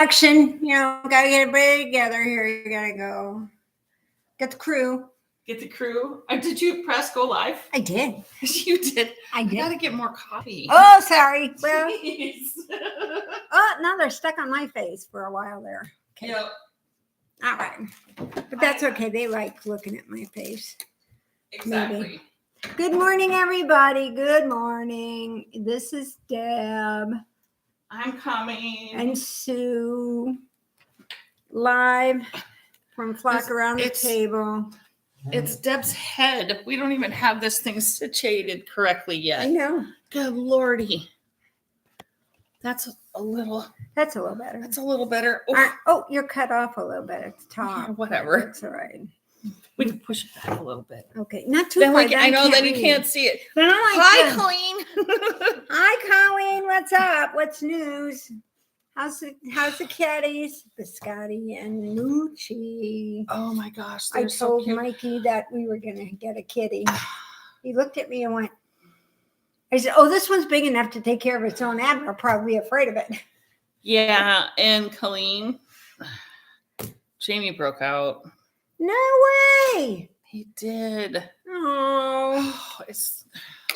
Action, gotta get everybody together here. You gotta go. Get the crew. Get the crew. Did you press go live? I did. You did. I did. I gotta get more coffee. Oh, sorry. Well, Jeez. now they're stuck on my face for a while there. Okay. Yep. All right. But that's okay. They like looking at my face. Exactly. Maybe. Good morning, everybody. Good morning. This is Deb. I'm coming. And Sue. Live from Flockaroundthetable. It's Deb's head. We don't even have this thing situated correctly yet. I know. Good Lordy. That's a little better. That's a little better. Oh, you're cut off a little bit at the top. Yeah, whatever. That's all right. We can push it back a little bit. Okay, not too Then far. I know that you can't see it. Hi, Colleen. Hi, Colleen. What's up? What's news? How's the kitties? Biscotti and Nucci. Oh my gosh, I they're so told cute. Mikey that we were gonna get a kitty. He looked at me and went. I said, "Oh, this one's big enough to take care of its own animal. Probably afraid of it." Yeah, and Colleen, Jamie broke out. No way. He did. Oh,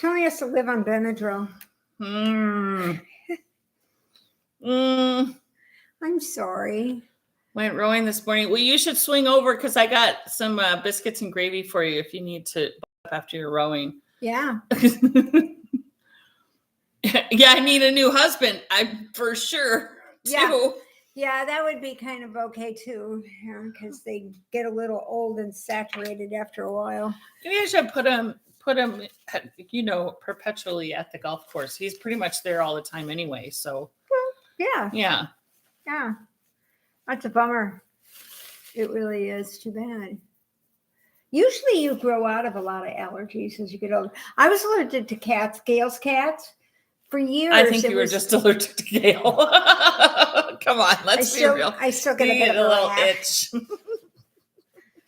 Tony has to live on Benadryl. I'm sorry. Went rowing this morning. Well, you should swing over because I got some biscuits and gravy for you if you need to after your rowing. Yeah. Yeah, I need a new husband. I for sure too. Yeah, that would be kind of okay too, because they get a little old and saturated after a while. Maybe I should put him, perpetually at the golf course. He's pretty much there all the time anyway. So, yeah. That's a bummer. It really is too bad. Usually, you grow out of a lot of allergies as you get older. I was allergic to cats, Gail's cats. For years, I think you were just allergic to Gail. Come on, let's be real. I still get a bit of a little rash. itch.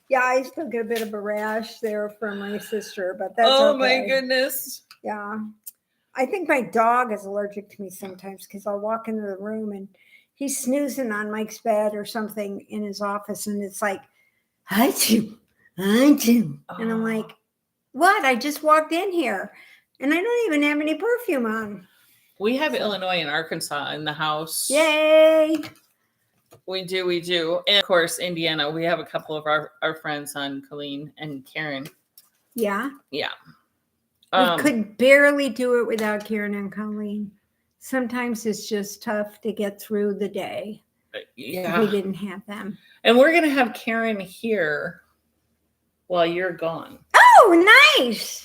Yeah, I still get a bit of a rash there from my sister, but that's oh okay. My goodness. Yeah, I think my dog is allergic to me sometimes because I'll walk into the room and he's snoozing on Mike's bed or something in his office, and it's like, I do, and I'm like, what? I just walked in here. And I don't even have any perfume on. We have Illinois and Arkansas in the house. Yay! We do. And of course, Indiana. We have a couple of our friends on, Colleen and Karen. Yeah? Yeah. We could barely do it without Karen and Colleen. Sometimes it's just tough to get through the day. Yeah. We didn't have them. And we're going to have Karen here while you're gone. Oh, nice!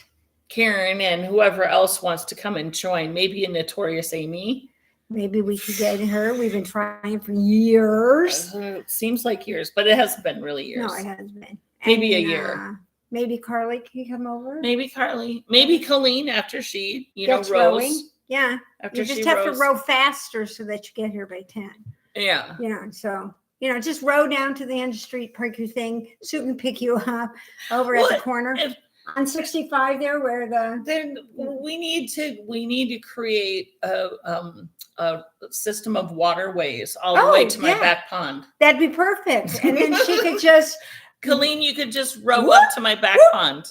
Karen and whoever else wants to come and join, maybe a Notorious Amy. Maybe we could get her. We've been trying for years. Seems like years, but it hasn't been really years. No, it has been. Maybe a year. Maybe Carly can come over. Maybe Carly. Maybe Colleen after she, gets rows. Rowing. Yeah. After you just have to row faster so that you get here by 10. Yeah. So, just row down to the end of the street, park your thing. Sue can pick you up over at the corner. On 65 there where then we need to create a system of waterways all the way to my back pond. That'd be perfect. And then she could just Colleen, you could just row up to my back pond.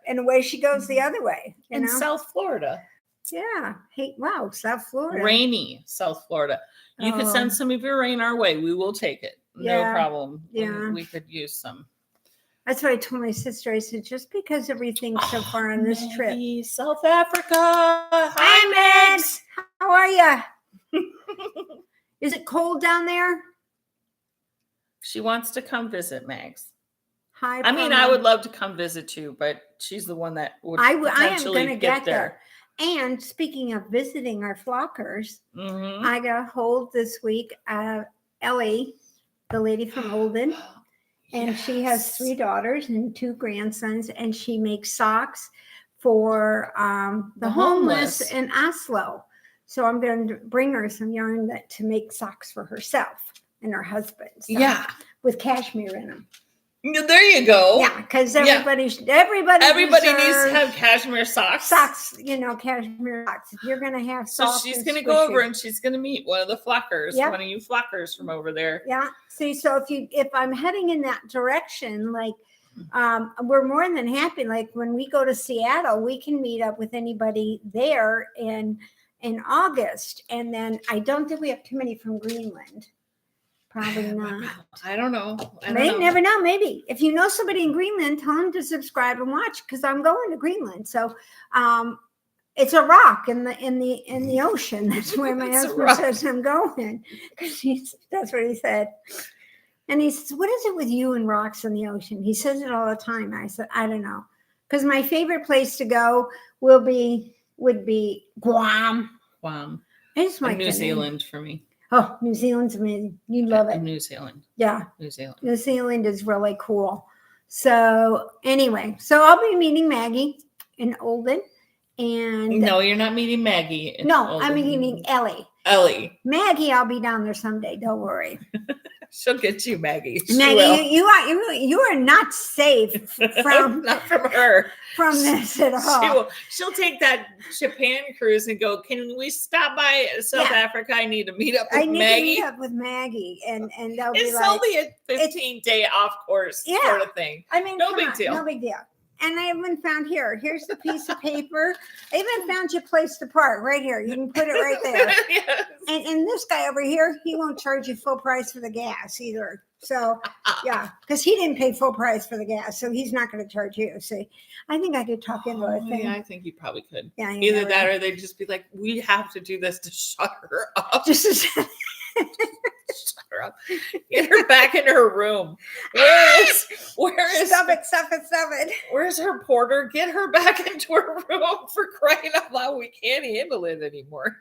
And away she goes the other way. In South Florida. Yeah. Hey, wow, South Florida. Rainy South Florida. You could send some of your rain our way. We will take it. No problem. Yeah. We could use some. That's what I told my sister. I said, just because everything's so far on this trip. South Africa. Hi, Max. How are you? Is it cold down there? She wants to come visit, Max. Hi. I would love to come visit too, but she's the one that would I am going to get there. And speaking of visiting our flockers, I got a hold this week of Ellie, the lady from Olden. And she has 3 daughters and 2 grandsons, and she makes socks for the homeless in Oslo. So I'm going to bring her some yarn to make socks for herself and her husband. Yeah. With cashmere in them. There you go. Yeah, because Yeah. everybody needs to deserves have cashmere socks. socks, cashmere socks. If you're gonna have So soft she's and going to go over squishy. and she's going to meet one of the flockers, Yep. one of you flockers from over there. Yeah. See, so if I'm heading in that direction, like we're more than happy. Like when we go to Seattle, we can meet up with anybody there in August. And then I don't think we have too many from Greenland. Probably not. I don't know. Never know. Maybe if you know somebody in Greenland, tell them to subscribe and watch because I'm going to Greenland. So it's a rock in the ocean. That's where my husband says I'm going because that's what he said. And he says, "What is it with you and rocks in the ocean?" He says it all the time. I said, "I don't know," because my favorite place to go would be Guam. Guam. I just like New Zealand for me. Oh, New Zealand's amazing. You love it. New Zealand. Yeah. New Zealand. New Zealand is really cool. So anyway, so I'll be meeting Maggie in Olden. And no, you're not meeting Maggie. No, I'm meeting Ellie. Maggie, I'll be down there someday. Don't worry. She'll get you, Maggie. Maggie, you are not safe from not from her. From this at all. She'll take that Japan cruise and go, "Can we stop by South Africa? I need to meet up with Maggie." To meet up with Maggie, and they'll be like, only a 15-day off course sort of thing. I mean, no big deal. No big deal. And I even found here's the piece of paper. I even found you a place to park right here. You can put it right there. Yes. And this guy over here, he won't charge you full price for the gas either. So, yeah, because he didn't pay full price for the gas. So he's not going to charge you. See, I think I could talk into it. Yeah, I think you probably could. Yeah, either that or they'd just be like, "We have to do this to shut her up." Shut her up. Get her back in her room. Where is Stop it. Where's her porter? Get her back into her room, for crying out loud. We can't handle it anymore.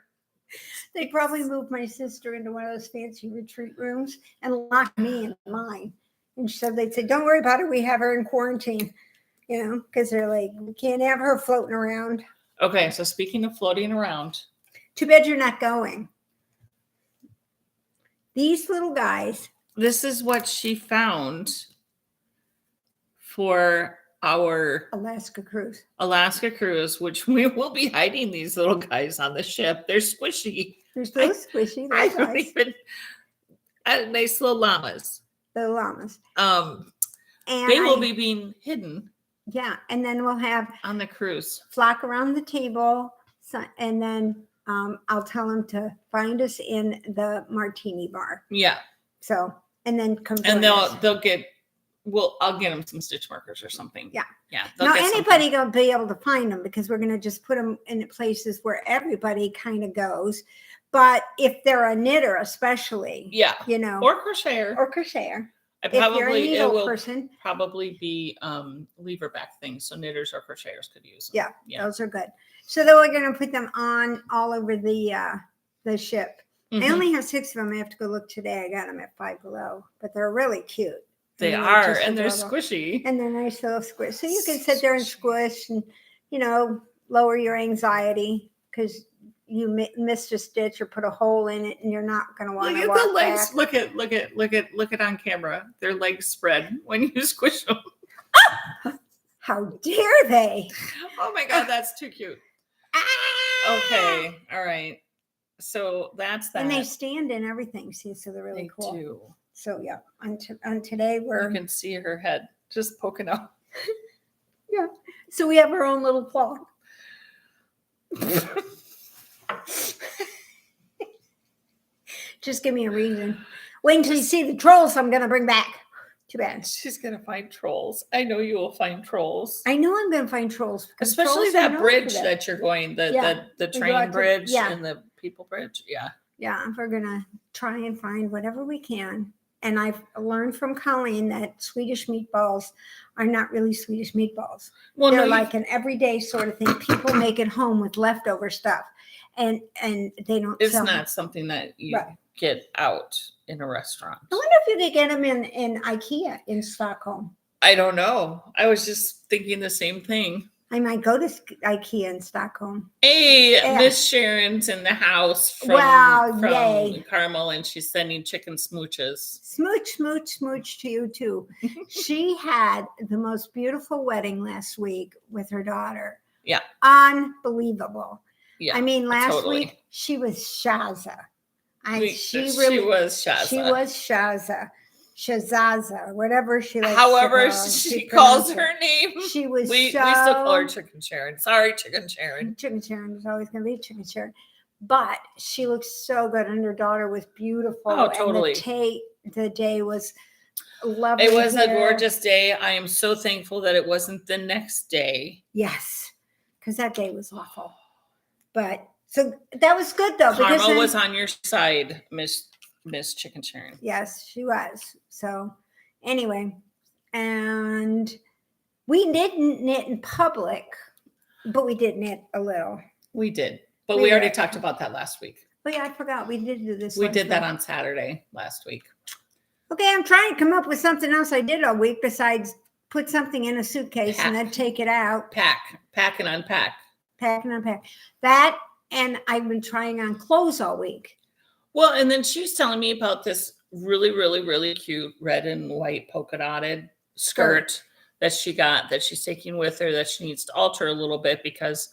They probably moved my sister into one of those fancy retreat rooms and locked me in mine. And so they'd say, "Don't worry about it. We have her in quarantine," because they're like, "We can't have her floating around." Okay. So speaking of floating around. Too bad you're not going. These little guys. This is what she found for our Alaska cruise, which we will be hiding these little guys on the ship. They're squishy. They're so squishy. I don't even. Nice little llamas. The llamas. And they will be being hidden. Yeah, and then we'll have on the cruise. Flock around the table, and then I'll tell them to find us in the martini bar. Yeah. So, and then come. And they'll get. Well, I'll get them some stitch markers or something. Yeah. Yeah. Now anybody gonna be able to find them because we're gonna just put them in places where everybody kind of goes. But if they're a knitter, especially, or crocheter, it will probably be lever back things, so knitters or crocheters could use them. Yeah, those are good. So then we're going to put them on all over the ship. Mm-hmm. I only have 6 of them. I have to go look today. I got them at Five Below, but they're really cute. They are, and they're squishy. And they're nice little squish. So you can sit there and squish and, lower your anxiety because you missed a stitch or put a hole in it and you're not going to want to walk the legs. back. Look at on camera. Their legs spread when you squish them. How dare they? Oh my God, that's too cute. Okay. All right. So that's that. And they stand and everything. See, so they're really cool. Do. So yeah, on today you can see her head just poking out. Yeah. So we have our own little flock. Just give me a reason. Wait until you see the trolls I'm going to bring back. Too bad. She's going to find trolls. I know you will find trolls. I know I'm going to find trolls. Especially that bridge that you're going, the train bridge and the people bridge. Yeah. Yeah. We're going to try and find whatever we can. And I've learned from Colleen that Swedish meatballs are not really Swedish meatballs. Well, they're like an everyday sort of thing. People make it home with leftover stuff. And they don't. It's not something that you get out in a restaurant. I wonder if you could get them in IKEA in Stockholm. I don't know. I was just thinking the same thing. I might go to IKEA in Stockholm. Hey, Yeah. Miss Sharon's in the house from Yay. Carmel, and she's sending chicken smooches. Smooch, smooch, smooch to you too. She had the most beautiful wedding last week with her daughter. Yeah. Unbelievable. Yeah. I mean, last totally. week she was Shaza. She was Shaza. She was Shaza. Shazaza, whatever she likes However to call it. she calls her name. She was we still call her Chicken Sharon. Sorry, Chicken Sharon. Chicken Sharon is always going to be Chicken Sharon. But she looks so good, and her daughter was beautiful. Oh, totally. And the day was lovely. It was a gorgeous day. I am so thankful that it wasn't the next day. Yes, because that day was awful. But so that was good though. Karma was on your side, Miss Chicken Sharon. Yes, she was. So anyway, and we didn't knit in public, but we did knit a little. We did, but we already talked about that last week. Oh yeah, I forgot. We did do this. We did that on Saturday last week. Okay, I'm trying to come up with something else I did all week besides put something in a suitcase and then take it out. Pack and unpack. Pack and unpack. That, and I've been trying on clothes all week. Well, and then she was telling me about this really, really, really cute red and white polka dotted skirt that she got, that she's taking with her, that she needs to alter a little bit because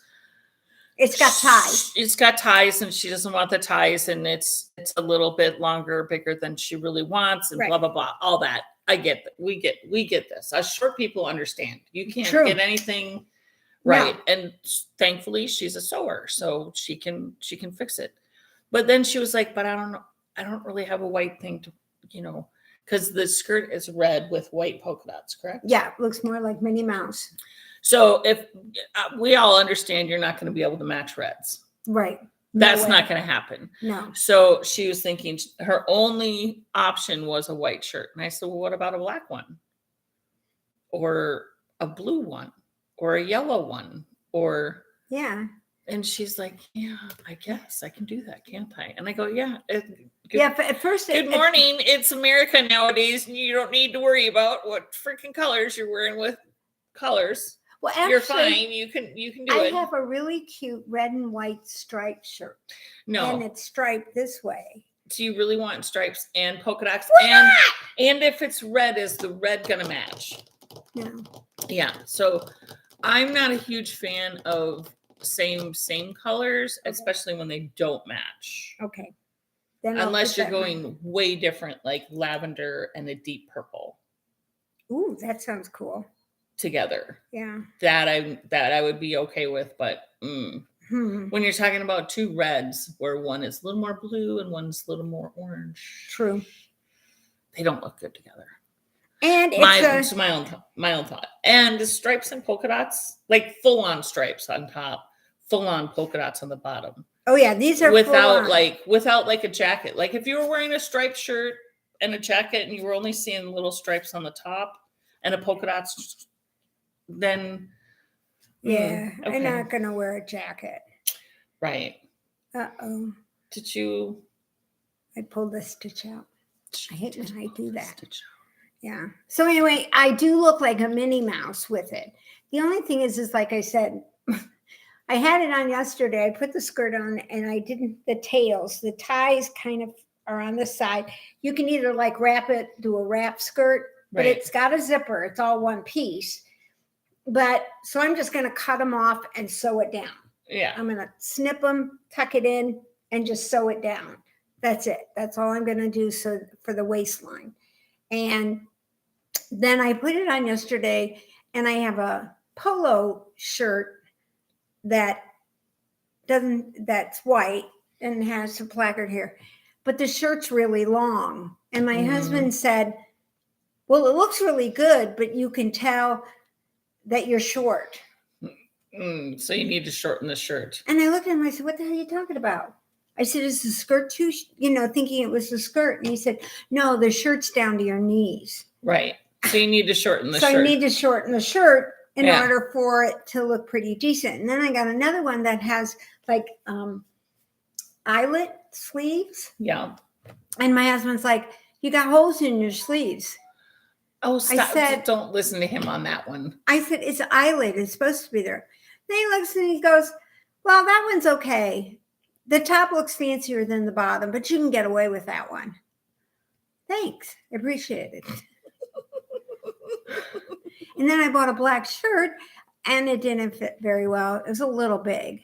it's got ties. It's got ties, and she doesn't want the ties, and it's a little bit longer, bigger than she really wants, and blah blah blah. All that I get. We get this. Us short people understand. You can't get anything right, and thankfully she's a sewer, so she can fix it. But then she was like, "But I don't really have a white thing to, because the skirt is red with white polka dots, correct?" Yeah, it looks more like Minnie Mouse. So if we all understand, you're not going to be able to match reds. Right. That's not going to happen. No. So she was thinking her only option was a white shirt. And I said, well, what about a black one? Or a blue one? Or a yellow one? Or. Yeah. And she's like, yeah, I guess I can do that, can't I? And I go, yeah. At first. Good morning. It's America nowadays. And you don't need to worry about what freaking colors you're wearing with colors. Well, actually, you're fine. You can do it. I have a really cute red and white striped shirt. No. And it's striped this way. Do you really want stripes and polka dots? Why and if it's red, is the red gonna match? No. Yeah. So I'm not a huge fan of same colors, especially when they don't match. Okay. Then unless you're going way different, like lavender and a deep purple. Ooh, that sounds cool. Together. Yeah. That I would be okay with, but when you're talking about two reds where one is a little more blue and one's a little more orange. True. They don't look good together. And it's my own thought. And the stripes and polka dots, like full on stripes on top, full on polka dots on the bottom. Oh yeah, these are without like a jacket. Like if you were wearing a striped shirt and a jacket and you were only seeing little stripes on the top and a polka dots, then okay. I'm not gonna wear a jacket. Right. Uh-oh. Did you? I pulled the stitch out. I hate when I do that. Yeah. So anyway, I do look like a Minnie Mouse with it. The only thing is like I said, I had it on yesterday. I put the skirt on and I didn't, the tails, the ties kind of are on the side. You can either like wrap it, do a wrap skirt, but it's got a zipper. It's all one piece. But so I'm just going to cut them off and sew it down. Yeah. I'm going to snip them, tuck it in, and just sew it down. That's it. That's all I'm going to do for the waistline. And then I put it on yesterday, and I have a polo shirt that's white and has a placard here. But the shirt's really long. And my husband said, well, it looks really good, but you can tell that you're short. So you need to shorten the shirt. And I looked at him, I said, what the hell are you talking about? I said, is the skirt too, thinking it was the skirt. And he said, no, the shirt's down to your knees. Right. So you need to shorten the shirt. So I need to shorten the shirt in order for it to look pretty decent. And then I got another one that has like eyelet sleeves. Yeah. And my husband's like, you got holes in your sleeves. Oh, stop. I said, don't listen to him on that one. I said, it's eyelid. It's supposed to be there. Then he looks and he goes, well, that one's okay. The top looks fancier than the bottom, but you can get away with that one. Thanks. I appreciate it. And then I bought a black shirt and it didn't fit very well. It was a little big.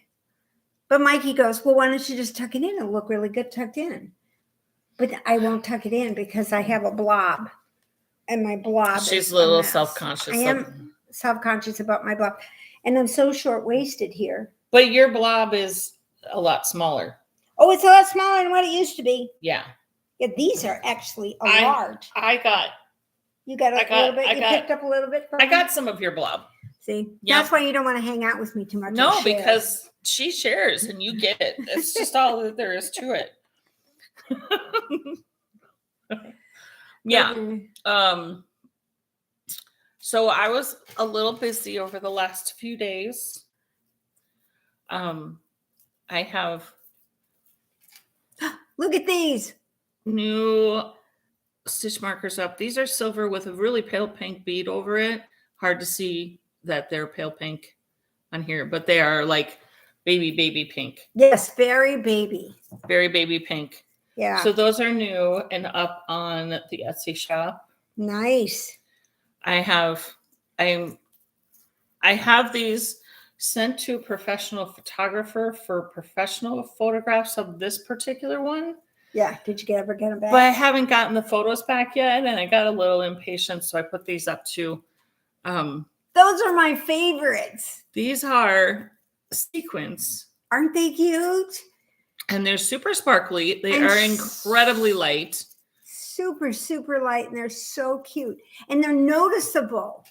But Mikey goes, well, why don't you just tuck it in? It'll look really good tucked in. But I won't tuck it in because I have a blob. And my blob She's is a little self-conscious. I am self-conscious about my blob. And I'm so short-waisted here. But your blob is a lot smaller. Oh, it's a lot smaller than what it used to be. Yeah. Yeah, these are actually large. You got a little bit? You picked up a little bit? I got some of your blob. See? Yep. That's why you don't want to hang out with me too much. No, because she shares and you get it. It's just all that there is to it. Yeah. So I was a little busy over the last few days. I have look at these new stitch markers up. These are silver with a really pale pink bead over it. Hard to see that they're pale pink on here, but they are like baby pink. Yes, very baby pink. Yeah. So those are new and up on the Etsy shop. Nice. I have these sent to a professional photographer for professional photographs of this particular one. Yeah. Did you ever get them back? But I haven't gotten the photos back yet, and I got a little impatient, so I put these up too. Those are my favorites. These are sequins. Aren't they cute? And they're super sparkly. They are incredibly light. Super, super light, and they're so cute. And they're noticeable.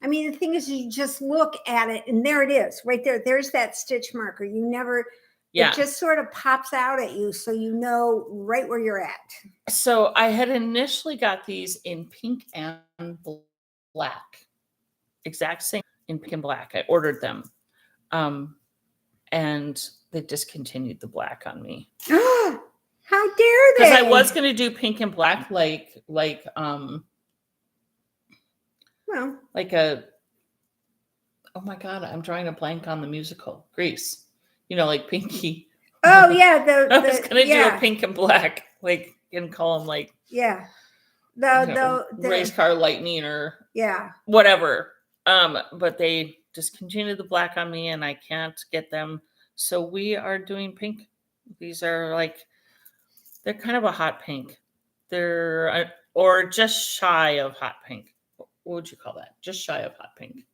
I mean, the thing is, you just look at it, and there it is, right there. There's that stitch marker. You never, it just sort of pops out at you, so you know right where you're at. So I had initially got these in pink and black. Exact same in pink and black. I ordered them. And they discontinued the black on me. How dare they? Because I was going to do pink and black like a, oh my God, I'm drawing a blank on the musical Grease. Like Pinky. Oh yeah. I was going to do a pink and black, like, and call them like, the race car lightning or whatever. But they discontinued the black on me and I can't get them. So we are doing pink. These are they're kind of a hot pink. They're, or just shy of hot pink. What would you call that? Just shy of hot pink.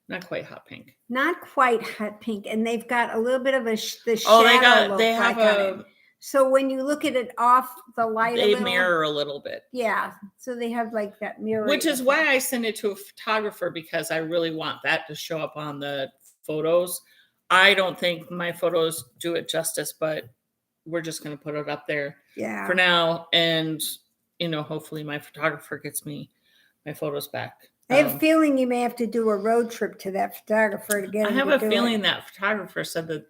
Not quite hot pink. Not quite hot pink. And they've got a little bit of the shadow they have a, so when you look at it off the light, they mirror a little bit. Yeah. So they have like that mirror. Which is why I send it to a photographer, because I really want that to show up on the photos. I don't think my photos do it justice, but we're just going to put it up there for now. And, hopefully my photographer gets me my photos back. I have a feeling you may have to do a road trip to that photographer to get him. I have a feeling that photographer said that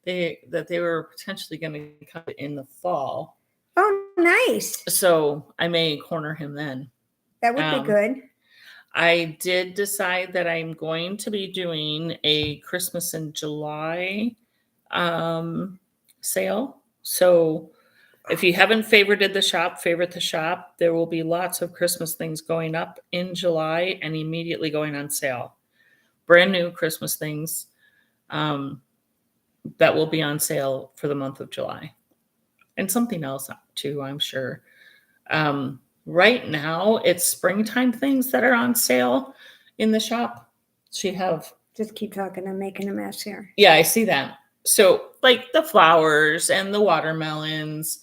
they were potentially going to come in the fall. Oh, nice. So I may corner him then. That would be good. I did decide that I'm going to be doing a Christmas in July sale. So if you haven't favorited the shop, favorite the shop. There will be lots of Christmas things going up in July and immediately going on sale. Brand new Christmas things that will be on sale for the month of July. And something else too, I'm sure. Right now, it's springtime things that are on sale in the shop. So you have... Just keep talking. I'm making a mess here. Yeah, I see that. So like the flowers and the watermelons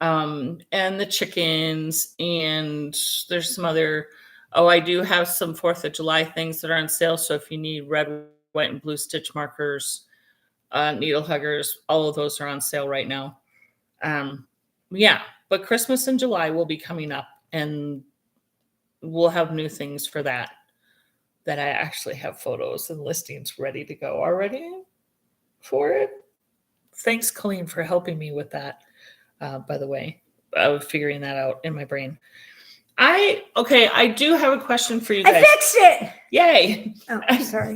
and the chickens, and there's some other... Oh, I do have some 4th of July things that are on sale. So if you need red, white, and blue stitch markers, needle huggers, all of those are on sale right now. But Christmas in July will be coming up, and we'll have new things for that I actually have photos and listings ready to go already for it. Thanks, Colleen, for helping me with that, by the way, of figuring that out in my brain. I do have a question for you guys. I fixed it. Yay. Oh, sorry.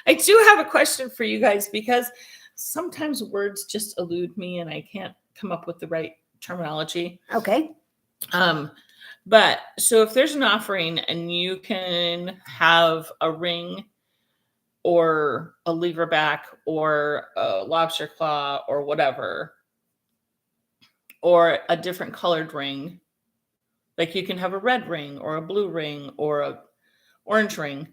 I do have a question for you guys because sometimes words just elude me and I can't come up with the right terminology. Okay. But so if there's an offering and you can have a ring or a lever back or a lobster claw or whatever, or a different colored ring, like you can have a red ring or a blue ring or a orange ring.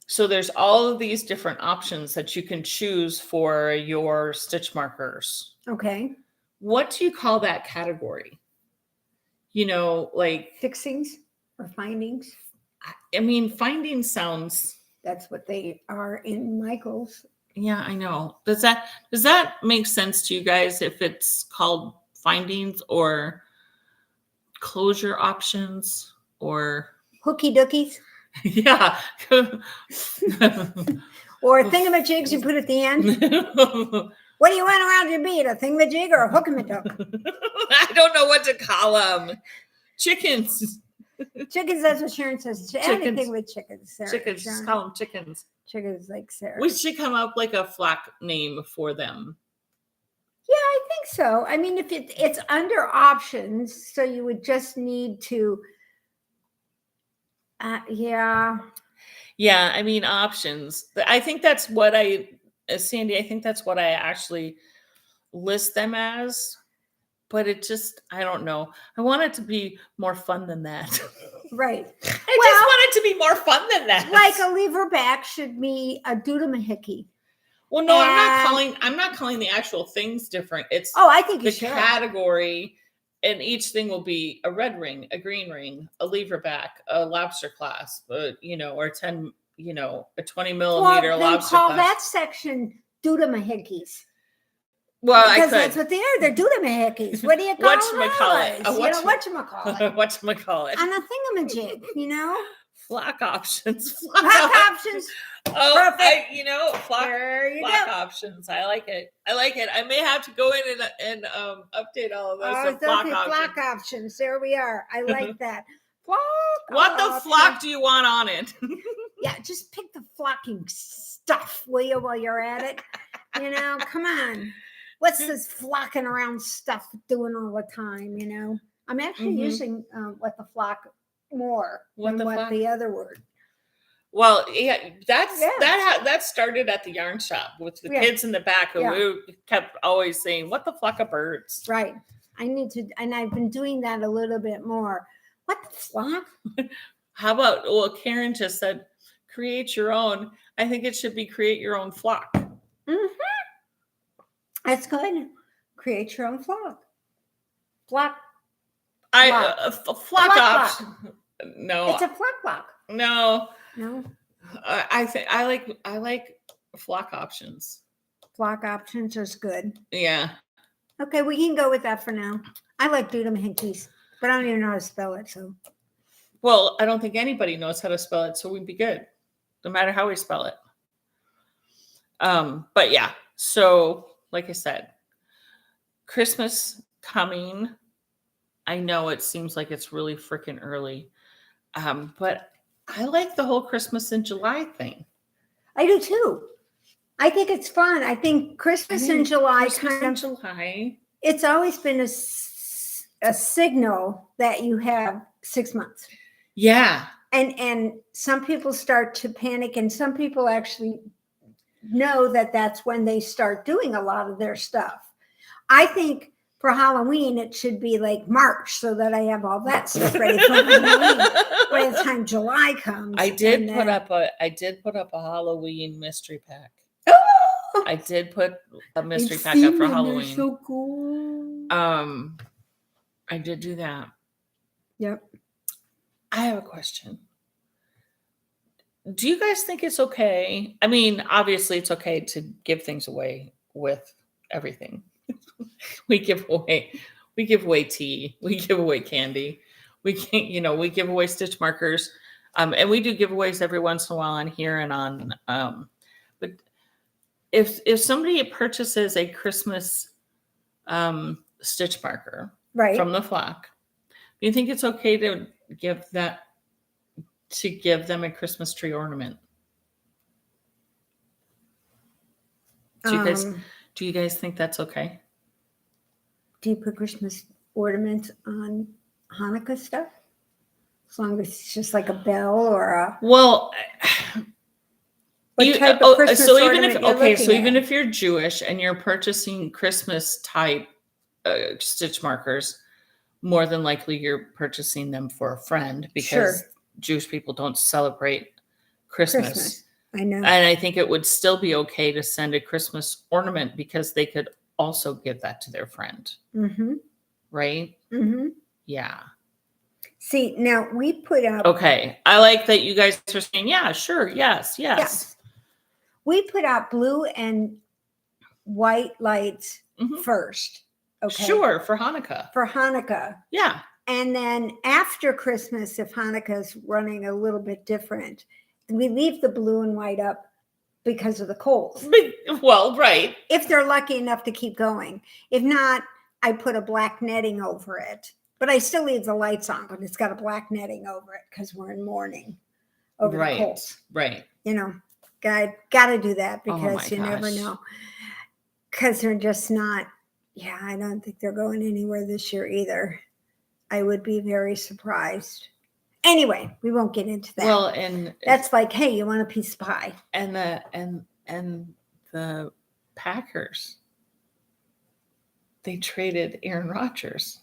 So there's all of these different options that you can choose for your stitch markers. Okay. What do you call that category? You know, like fixings or findings. I mean, finding sounds. That's what they are in Michael's. Yeah, I know. Does that make sense to you guys if it's called findings or closure options or hooky dookies? Yeah. Or thingamajigs you put at the end. What do you want around your bead? A thingamajig or a hookamadook? I don't know what to call them. Chickens. Chickens, that's what Sharon says. Chickens. Anything with chickens, Sarah. Chickens. Just call them chickens. Chickens like Sarah. We should come up like a flock name for them. Yeah, I think so. I mean, if it's under options, so you would just need to, yeah. Yeah, I mean, options. I think that's what Sandy, I think that's what I actually list them as. But it just, I don't know. I want it to be more fun than that. Right. I just want it to be more fun than that. Like a lever back should be a doodle-mahickie. Well, no, I'm not calling the actual things different. It's I think the category, and each thing will be a red ring, a green ring, a lever back, a lobster clasp, or 10, a 20 millimeter lobster call clasp. That section doodle-mahickies. Well, because that's what they are. They're doodle-mahickies. What do you call them? Whatchamacallit. Whatchamacallit. On a thingamajig, Flock options. Flock options. Oh, perfect. Flock options. I like it. I may have to go in and update all of those. Flock options. There we are. I like that. Flock what the flock do you want on it? Yeah, just pick the flocking stuff, will you, while you're at it? Come on. What's this flocking around stuff doing all the time, I'm actually using what the flock more than what the other word. Well, yeah, that started at the yarn shop with the kids in the back who we kept always saying, "What the flock of birds?" Right. I need to, and I've been doing that a little bit more. What the flock? How about? Well, Karen just said, "Create your own." I think it should be create your own flock. Mm-hmm. That's good. Create your own flock. Flock. Flock option. No, it's a flock block. No. I think I like flock options. Flock options is good. Yeah. Okay, we can go with that for now. I like doodle-mahickies, but I don't even know how to spell it. So. Well, I don't think anybody knows how to spell it, so we'd be good, no matter how we spell it. But yeah. So, like I said, Christmas coming. I know it seems like it's really freaking early. But I like the whole Christmas in July thing. I do too. I think it's fun. I think Christmas in July it's always been a signal that you have 6 months. Yeah. And some people start to panic, and some people actually know that that's when they start doing a lot of their stuff. I think for Halloween, it should be like March, so that I have all that stuff ready for Halloween by the time July comes. I did put up a Halloween mystery pack. Oh! I did put a mystery pack up for Halloween. They're so cool. I did do that. Yep. I have a question. Do you guys think it's okay? I mean, obviously it's okay to give things away with everything. We give away tea, we give away candy, we give away stitch markers, and we do giveaways every once in a while on here and on. But if somebody purchases a Christmas stitch marker right from the flock, do you think it's okay to give them a Christmas tree ornament. Do you guys think that's okay? Do you put Christmas ornaments on Hanukkah stuff? As long as it's just like a bell or a... Well, what type of Christmas ornament even if you're Jewish and you're purchasing Christmas type stitch markers, more than likely you're purchasing them for a friend because Jewish people don't celebrate Christmas. I know. And I think it would still be okay to send a Christmas ornament because they could also give that to their friend. Mm-hmm. Right? Mm-hmm. Yeah. See, now we put out... Okay. I like that you guys are saying, yeah, sure. Yes. We put out blue and white lights first. Okay. Sure. For Hanukkah. Yeah. And then after Christmas, if Hanukkah's running a little bit different, we leave the blue and white up because of the coals. Well, right. If they're lucky enough to keep going. If not, I put a black netting over it. But I still leave the lights on, but it's got a black netting over it because we're in mourning over the coals. Right. You know, got to do that because you never know. Because they're just not, I don't think they're going anywhere this year either. I would be very surprised. Anyway, we won't get into that. Well, and that's like, hey, you want a piece of pie? And the Packers, they traded Aaron Rodgers.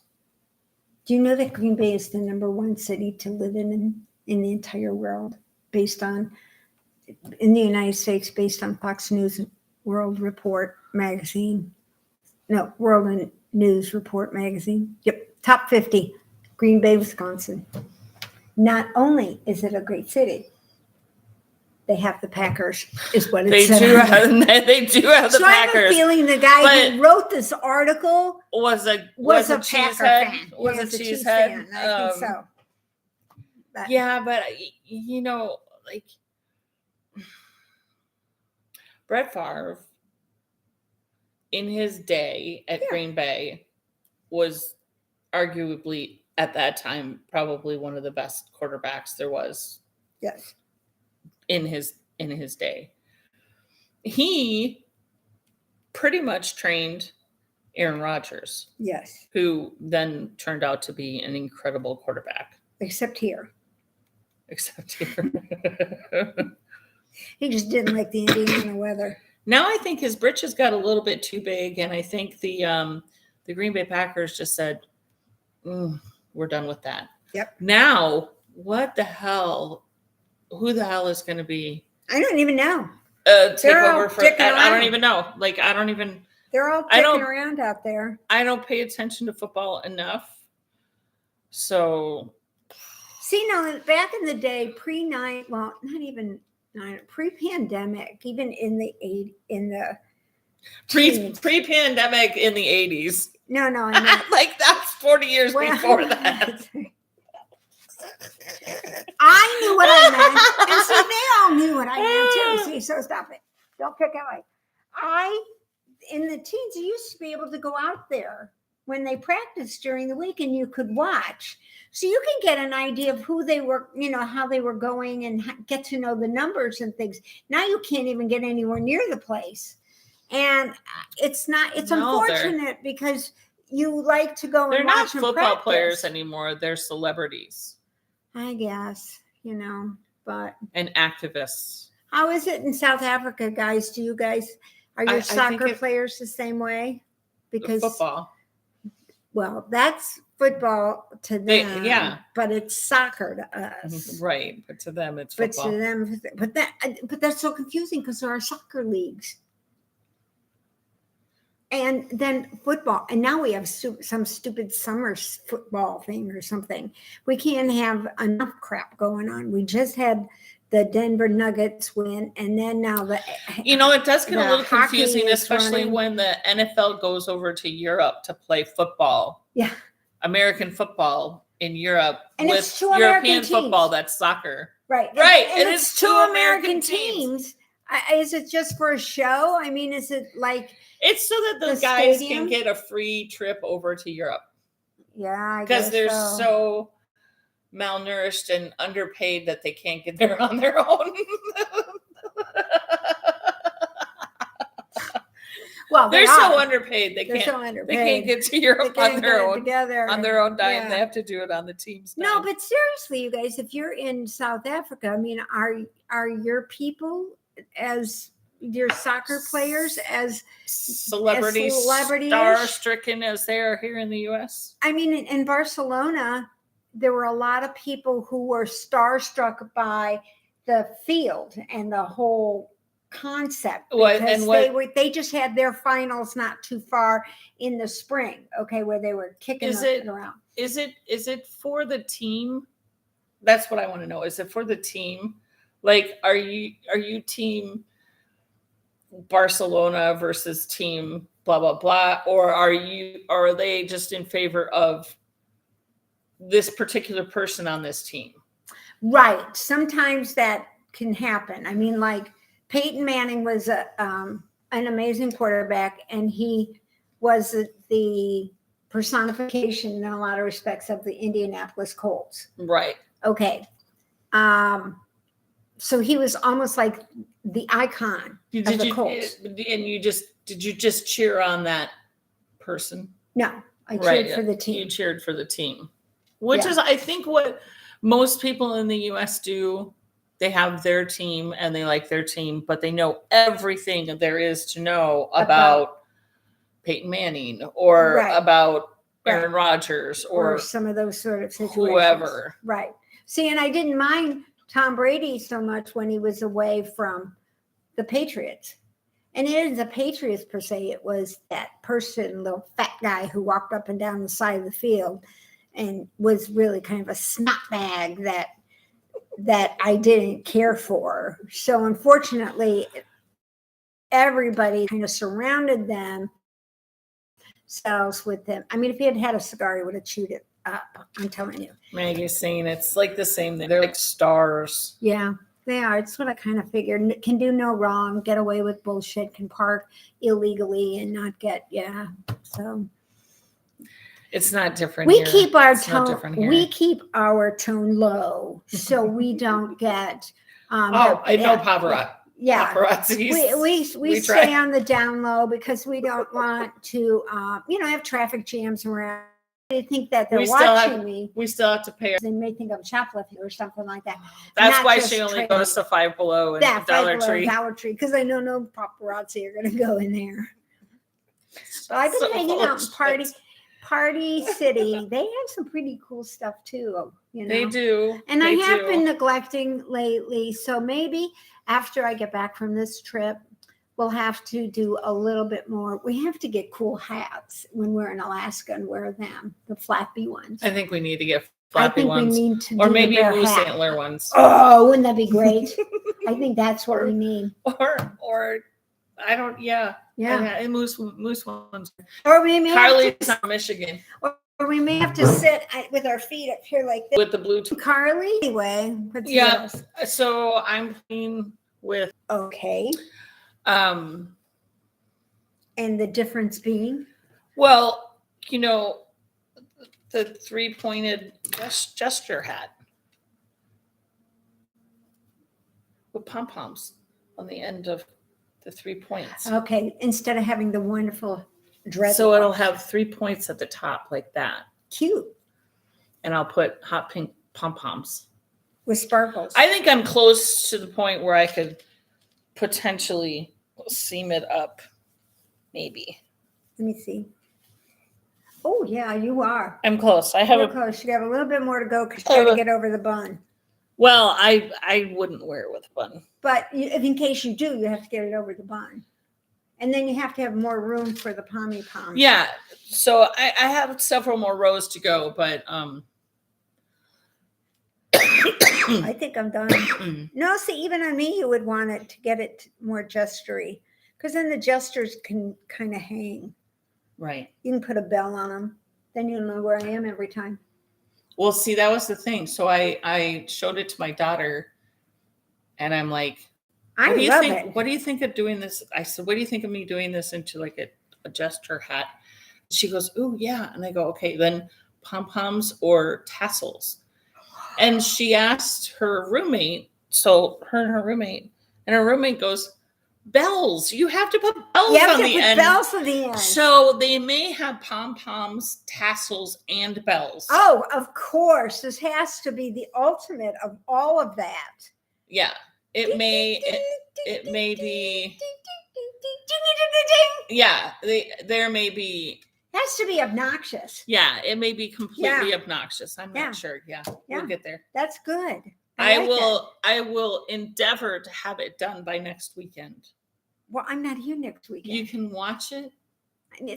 Do you know that Green Bay is the #1 city to live in the entire world, in the United States, based on Fox News World Report magazine? No, World News Report magazine. Yep, top 50, Green Bay, Wisconsin. Not only is it a great city, they have the Packers, is what it says. They do have the Packers. So I have a feeling the guy who wrote this article was a Packer fan. Was a cheesehead. I think so. But, but like Brett Favre in his day at Green Bay was arguably at that time probably one of the best quarterbacks there was. Yes. In his day. He pretty much trained Aaron Rodgers. Yes. Who then turned out to be an incredible quarterback. Except here. He just didn't like the Indiana weather. Now I think his britches got a little bit too big, and I think the Green Bay Packers just said, we're done with that. Yep. Now, what the hell? Who the hell is going to be? I don't even know. Take over for. I don't even know. Like, I don't even. They're all dicking around out there. I don't pay attention to football enough. So. See, now back in the day, pre-pandemic, even in the pre-pandemic in the 80s. No, I know. Like that's 40 years before that. I knew what I meant. And see, they all knew what I meant too. See, so stop it. Don't pick at me. In the teens, you used to be able to go out there when they practiced during the week and you could watch. So you can get an idea of who they were, how they were going and get to know the numbers and things. Now you can't even get anywhere near the place. And it's unfortunate because you like to go and watch them practice. They're not football players anymore. They're celebrities. I guess, but. And activists. How is it in South Africa, guys? Are your soccer players the same way? Because football. Well, that's football to them, but it's soccer to us. Right, but to them it's football. But that's so confusing because there are soccer leagues. And then football. And now we have some stupid summer football thing or something. We can't have enough crap going on. We just had the Denver Nuggets win. And then now it does get a little confusing, especially when the NFL goes over to Europe to play football. Yeah. American football in Europe. And with it's two European American football, teams. that's soccer. Right. And it's two American teams. Is it just for a show? I mean, is it like... It's so that those guys can get a free trip over to Europe. Yeah, I because guess they're so malnourished and underpaid that they can't get there on their own. Well, they're so underpaid. They can't get to Europe on their own dime. Yeah. They have to do it on the team's dime. No, but seriously, you guys, if you're in South Africa, I mean, are your people as your soccer players as celebrities star-stricken as they are here in the US? I mean, in Barcelona, there were a lot of people who were starstruck by the field and the whole concept, because they just had their finals not too far in the spring, okay, where they were kicking it around. Is it for the team? That's what I want to know. Is it for the team? Like, are you team Barcelona versus team blah blah blah, or are they just in favor of this particular person on this team? Right. Sometimes that can happen. I mean, like Peyton Manning was an amazing quarterback, and he was the personification in a lot of respects of the Indianapolis Colts. Right. Okay. So he was almost like the icon of the Colts. And did you just cheer on that person? No, I cheered for the team. You cheered for the team, which is, I think, what most people in the U.S. do. They have their team and they like their team, but they know everything there is to know about Peyton Manning or about Aaron Rodgers or some of those sort of situations. Whoever. Right. See, and I didn't mind Tom Brady so much when he was away from the Patriots. And it isn't the Patriots per se. It was that person, little fat guy who walked up and down the side of the field and was really kind of a snot bag that I didn't care for. So unfortunately, everybody kind of surrounded themselves with them. I mean, if he had had a cigar, he would have chewed it up. I'm telling you. Maggie's saying it's like the same thing. They're like stars. Yeah, they are. It's what I kind of figured. Can do no wrong, get away with bullshit, can park illegally and not get, so. It's not different. We keep our tone. We keep our tone low, so we don't get. I know paparazzi. Yeah, paparazzis. We stay on the down low because we don't want to, have traffic jams around. They think that they're watching me. We still have to pay. They may think I'm shoplifting or something like that. That's why she only goes to Five Below and Dollar Tree. Because I know no paparazzi are going to go in there. But I've been hanging out in Party City. They have some pretty cool stuff too. They do. And I have been neglecting lately. So maybe after I get back from this trip, we'll have to do a little bit more. We have to get cool hats when we're in Alaska and wear them, the flappy ones. I think we need to get flappy ones. We need to or maybe moose antler ones. Oh, wouldn't that be great? I think that's what we need. Or I don't, and moose ones. Or we may Carly's on Michigan. Or we may have to sit with our feet up here like this. With the Bluetooth. Carly, anyway. So I'm playing with. Okay. And the difference being? Well, the three-pointed gesture hat with pom-poms on the end of the 3 points. Okay, instead of having the wonderful dreadlocks. So it'll have 3 points at the top like that. Cute. And I'll put hot pink pom-poms. With sparkles. I think I'm close to the point where I could potentially seam it up. Maybe. Let me see. Oh, yeah, you are. I'm close. You're close. You have a little bit more to go because you got to get over the bun. Well, I wouldn't wear it with a bun. But if in case you do, you have to get it over the bun. And then you have to have more room for the pommy pom. Yeah. So I have several more rows to go, but I think I'm done. No, see, even on me, you would want it to get it more gestury. Because then the gestures can kind of hang. Right. You can put a bell on them. Then you'll know where I am every time. Well, see, that was the thing. So I showed it to my daughter, and I'm like, What do you think of doing this? I said, what do you think of me doing this into like a gesture hat? She goes, oh, yeah. And I go, okay, then pom-poms or tassels. And she asked her roommate, so her roommate goes, bells. You have to put bells on the end. Bells on the end. So they may have pom-poms, tassels, and bells. Oh, of course. This has to be the ultimate of all of that. Yeah. It may be. Yeah. There may be. Has to be obnoxious. Yeah. It may be completely obnoxious. I'm not sure. Yeah. We'll get there. That's good. I will endeavor to have it done by next weekend. Well, I'm not here next weekend. You can watch it.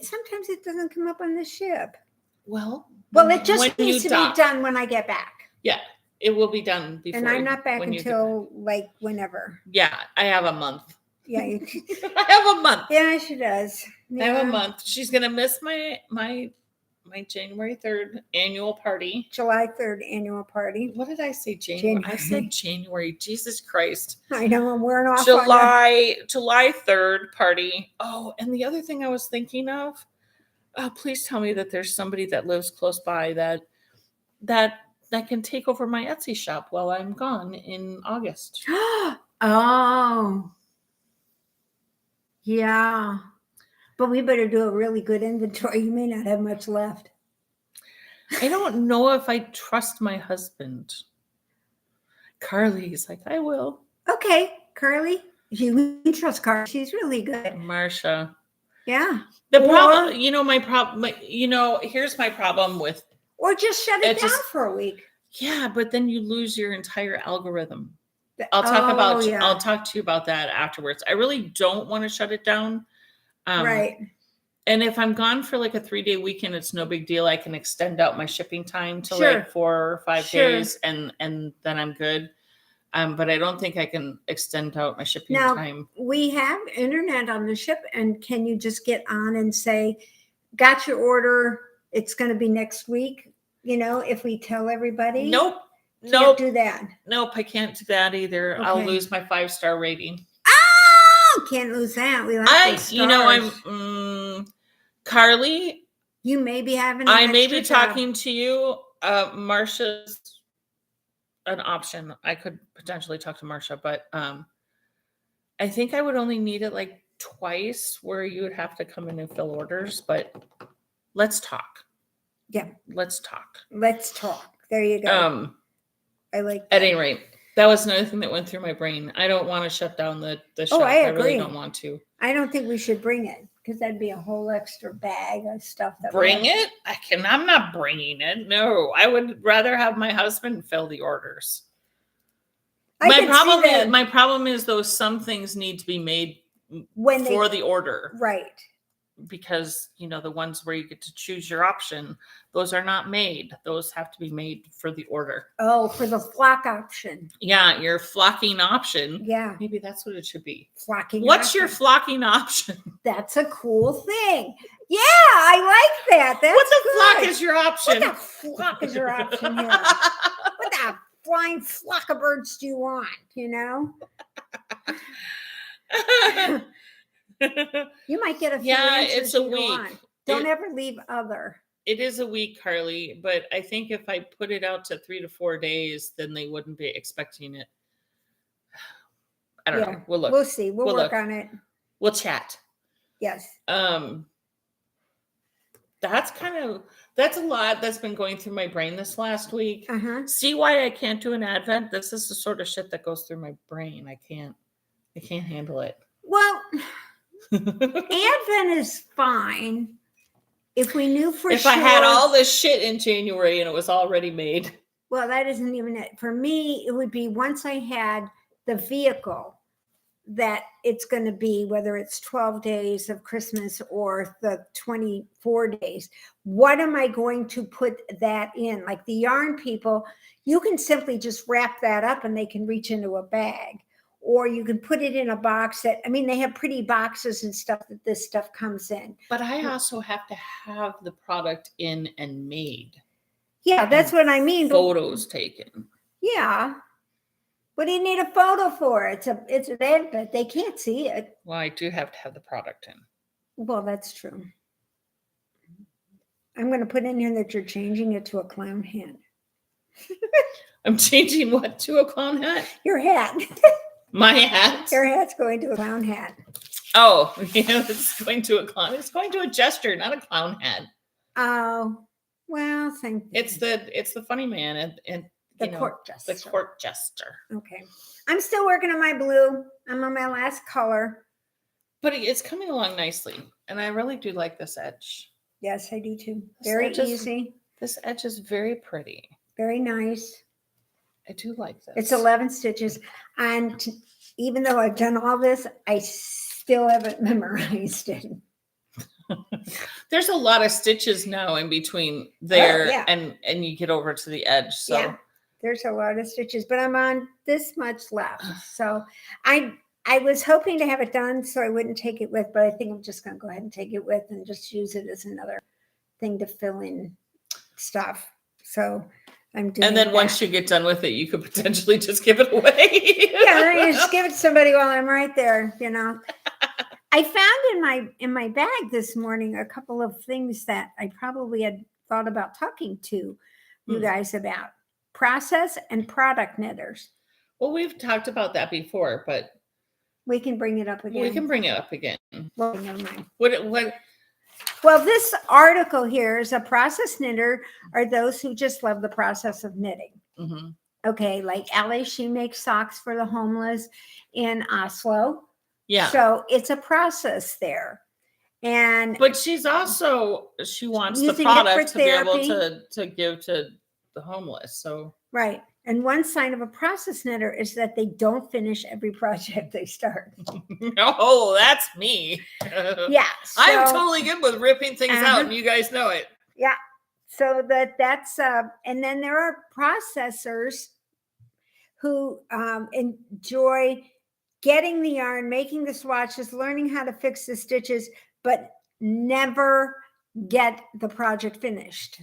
Sometimes it doesn't come up on the ship. Well, it just needs to be done when I get back. Yeah, it will be done before. And I'm not back until like whenever. Yeah, I have a month. Yeah, I have a month. Yeah, she does. Yeah. I have a month. She's gonna miss my January 3rd annual party. July 3rd annual party. What did I say? January. I said January. Jesus Christ. I know, I'm wearing off. July 3rd party. Oh, and the other thing I was thinking of, please tell me that there's somebody that lives close by that can take over my Etsy shop while I'm gone in August. Oh. Yeah. But we better do a really good inventory. You may not have much left. I don't know if I trust my husband. Carly's like, I will. Okay, Carly. You can trust Carly. She's really good. Marsha. Yeah. Here's my problem with. Or just shut it down for a week. Yeah, but then you lose your entire algorithm. I'll talk to you about that afterwards. I really don't want to shut it down. Right. And if I'm gone for like a 3-day weekend, it's no big deal. I can extend out my shipping time to like 4 or 5 days and then I'm good. But I don't think I can extend out my shipping time. We have internet on the ship, and can you just get on and say, got your order, it's going to be next week, if we tell everybody? Nope. Can't do that. Nope, I can't do that either. Okay. I'll lose my 5-star rating. Can't lose that. We like stars. Carly. You may be having. I may be talking to you. Marsha's an option. I could potentially talk to Marsha, but I think I would only need it like twice, where you would have to come in and fill orders. But let's talk. Yeah, let's talk. There you go. I like that. At any rate. That was another thing that went through my brain. I don't want to shut down the shop. I agree. I really don't want to. I don't think we should bring it, because that'd be a whole extra bag of stuff. Bring it? I'm not bringing it. No, I would rather have my husband fill the orders. My problem is though, some things need to be made for the order. Right. Because, the ones where you get to choose your option, those are not made. Those have to be made for the order. Oh, for the flock option. Yeah, your flocking option. Yeah. Maybe that's what it should be. Flocking What's option. your flocking option? That's a cool thing. Yeah, I like that. What the flock is your option? What the flock is your option here? What the flying flock of birds do you want, You might get a few answers. It's a week. Don't ever leave other. It is a week, Carly, but I think if I put it out to 3 to 4 days, then they wouldn't be expecting it. I don't know. We'll look. We'll see. We'll work on it. We'll chat. Yes. That's a lot that's been going through my brain this last week. Uh-huh. See why I can't do an Advent? This is the sort of shit that goes through my brain. I can't handle it. Well, Advent is fine. If we knew if I had all this shit in January and it was already made. Well, that isn't even it. For me, it would be once I had the vehicle that it's going to be, whether it's 12 days of Christmas or the 24 days, what am I going to put that in? Like the yarn people, you can simply just wrap that up and they can reach into a bag. Or you can put it in a box they have pretty boxes and stuff that this stuff comes in. But I also have to have the product in and made. Yeah, that's what I mean. Photos taken. Yeah. What do you need a photo for? It's an Advent. They can't see it. Well, I do have to have the product in. Well, that's true. I'm going to put in here that you're changing it to a clown hand. I'm changing what to a clown hat? Your hat. My hat? Your hat's going to a clown hat. Oh, yeah, it's going to a clown. It's going to a jester, not a clown hat. Oh, well, thank you. It's the funny man and the court jester. The court jester. Okay. I'm still working on my blue. I'm on my last color. But it's coming along nicely. And I really do like this edge. Yes, I do too. Very easy. This edge is very pretty. Very nice. I do like this. It's 11 stitches. And even though I've done all this, I still haven't memorized it. There's a lot of stitches now in between there and you get over to the edge. So yeah, there's a lot of stitches, but I'm on this much left. So I was hoping to have it done so I wouldn't take it with, but I think I'm just going to go ahead and take it with and just use it as another thing to fill in stuff. So I'm doing And then that. Once you get done with it, you could potentially just give it away. Yeah, just give it to somebody while I'm right there, you know. I found in my bag this morning a couple of things that I probably had thought about talking to you guys about. Process and product knitters. Well, we've talked about that before, but we can bring it up again. We can bring it up again. Well, never mind. What? Well, this article here is a process knitter are those who just love the process of knitting. Mm-hmm. Okay, like Ellie, she makes socks for the homeless in Oslo. Yeah. So it's a process there. But she wants the product to be able to give to the homeless. So right. And one sign of a process knitter is that they don't finish every project they start. Oh, that's me. Yeah. So, I'm totally good with ripping things out, and you guys know it. Yeah. So that's and then there are processors who enjoy getting the yarn, making the swatches, learning how to fix the stitches, but never get the project finished.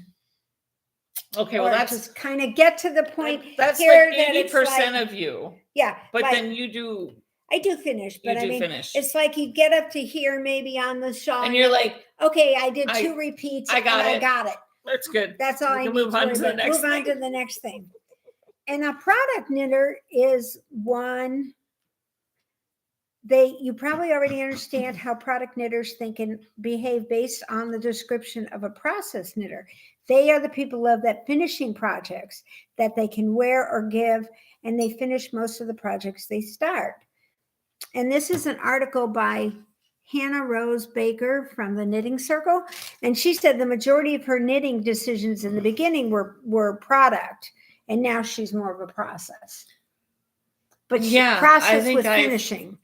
Okay, well, that's just kind of get to the point. That's here like 80% of you. Yeah, but then you do. I do finish, but I mean, finish. It's like you get up to here, maybe on the shawl, and you're like, okay, I did 2 repeats. I got it. That's good. That's all I need. Move on to the next thing. Move on to the next thing. And a product knitter is one. You probably already understand how product knitters think and behave based on the description of a process knitter. They are the people who love that finishing projects that they can wear or give, and they finish most of the projects they start. And this is an article by Hannah Rose Baker from the Knitting Circle. And she said the majority of her knitting decisions in the beginning were product, and now she's more of a process. But process with finishing.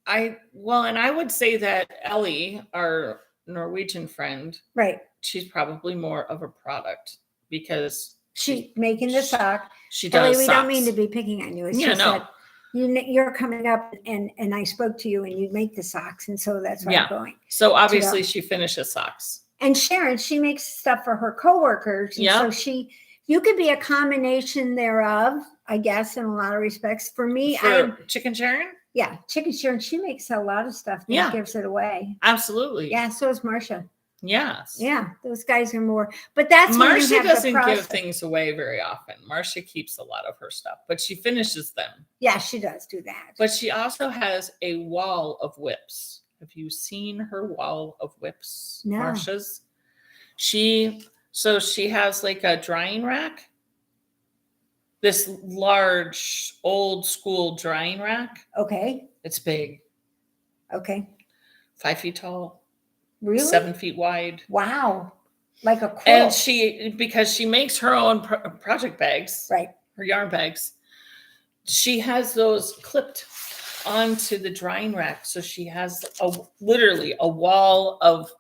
And I would say that Ellie, our Norwegian friend, right? She's probably more of a product because she's making the sock. She does. Ellie, we don't mean to be picking on you. It's just that you're coming up, and I spoke to you, and you make the socks, and so that's why I'm going. So obviously, she finishes socks. And Sharon, she makes stuff for her coworkers. And so you could be a combination thereof, I guess, in a lot of respects. For me, Chicken Sharon. Yeah, Chicken Sharon, she makes a lot of stuff that gives it away. Absolutely. Yeah, so is Marcia. Yes. Yeah, those guys are more. But that's Marcia doesn't give things away very often. Marcia keeps a lot of her stuff, but she finishes them. Yeah, she does do that. But she also has a wall of whips. Have you seen her wall of whips? No. Marcia's. She has like a drying rack. This large old school drying rack. Okay. It's big. Okay. 5 feet tall. Really? 7 feet wide. Wow. Like a quilt. And because she makes her own project bags. Right. Her yarn bags. She has those clipped onto the drying rack. So she has literally a wall of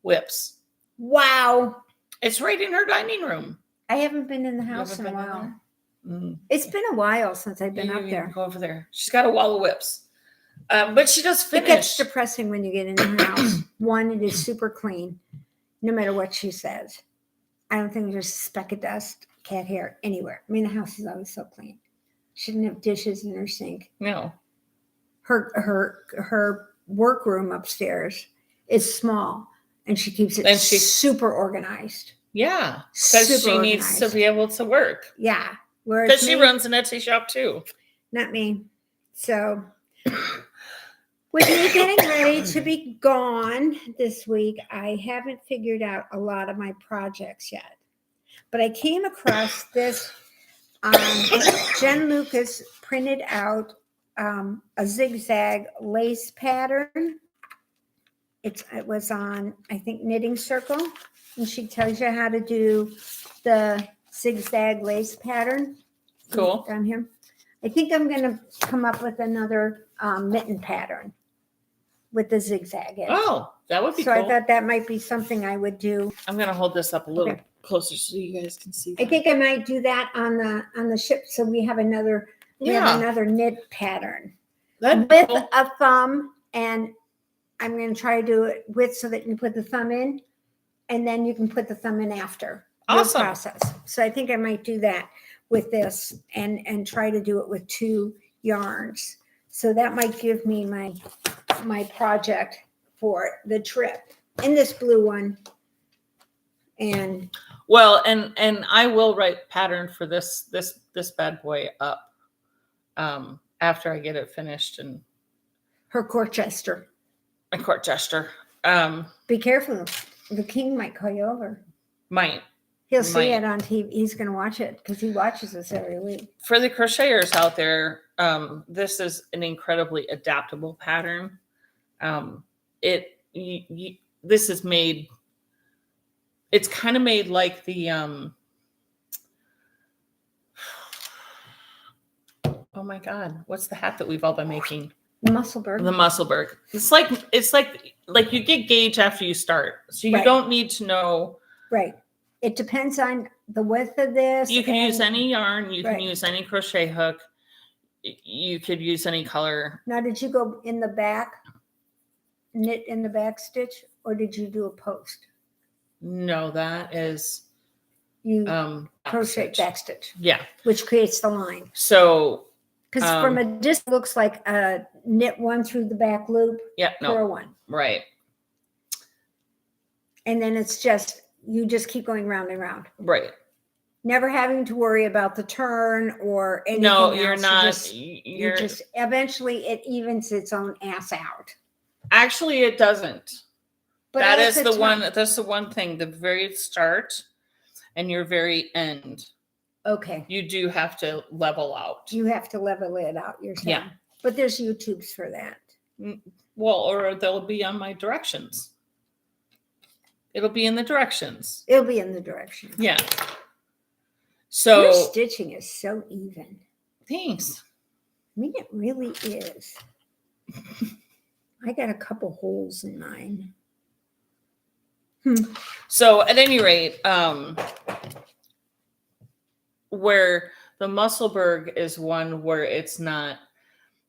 whips. Wow. It's right in her dining room. I haven't been in the house in a while. It's been a while since I've been up there. Go over there. She's got a wall of whips. But she does finish. It gets depressing when you get in her house. One, it is super clean, no matter what she says. I don't think there's a speck of dust, cat hair, anywhere. I mean, the house is always so clean. She didn't have dishes in her sink. No. Her workroom upstairs is small, and she keeps it super organized. Yeah, because she needs to be able to work. Yeah. Because she runs an Etsy shop too. Not me. So with me getting ready to be gone this week, I haven't figured out a lot of my projects yet. But I came across this. Jen Lucas printed out a zigzag lace pattern. It was on, I think, Knitting Circle. And she tells you how to do the zigzag lace pattern. Cool. Down here. I think I'm going to come up with another mitten pattern with the zigzag edge. Oh, that would be so cool. I thought that might be something I would do. I'm going to hold this up a little closer so you guys can see that. I think I might do that on the ship so we have another knit pattern. That'd with cool. a thumb, and I'm going to try to do it with so that you put the thumb in and then you can put the thumb in after the process. So I think I might do that with this and try to do it with 2 yarns. So that might give me my project for the trip in this blue one. And well, and I will write pattern for this bad boy up after I get it finished. And her court jester. My court jester. Be careful. The king might call you over. Might. He'll see it on TV. He's going to watch it because he watches us every week. For the crocheters out there, this is an incredibly adaptable pattern. This is made. It's kind of made like the. Oh my God! What's the hat that we've all been making? The Musselburgh. The Musselburgh. It's like you get gauge after you start, so you don't need to know. Right. It depends on the width of this. You can use any yarn. You can use any crochet hook. You could use any color. Now, did you go in the back, knit in the back stitch, or did you do a post? No, that is you crochet back stitch. Yeah, which creates the line. So, because from a distance, it looks like a knit one through the back loop. Yeah, purl one. Right. And then it's just. You just keep going round and round. Right. Never having to worry about the turn or anything. No, else. you're not. You're just eventually it evens its own ass out. Actually, it doesn't. But that is the one. That's the one thing. The very start and your very end. Okay. You do have to level out. You have to level it out yourself. Yeah. But there's YouTubes for that. Well, or they'll be on my directions. It'll be in the directions. It'll be in the directions. Yeah. So your stitching is so even. Thanks. I mean, it really is. I got a couple holes in mine. So at any rate, where the Musselburgh is one where it's not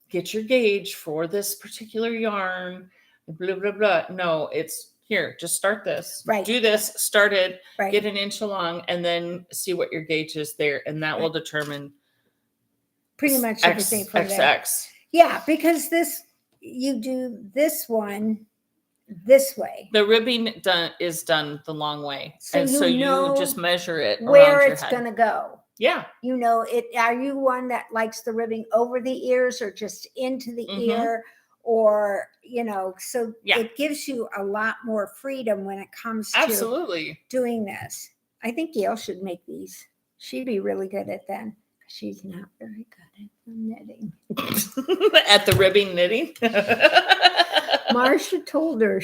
get your gauge for this particular yarn, blah, blah, blah. No, it's here, just start this. Right. Do this, start it, right. Get an inch along, and then see what your gauge is there. And that will determine pretty much everything for XX. That. Yeah, because you do this one this way. The ribbing is done the long way. So and so you just measure it where it's going to go. Yeah. You know, are you one that likes the ribbing over the ears or just into the ear? Or, you know, so it gives you a lot more freedom when it comes to doing this. I think Gail should make these. She'd be really good at that. She's not very good at the knitting. At the ribbing knitting? Marcia told her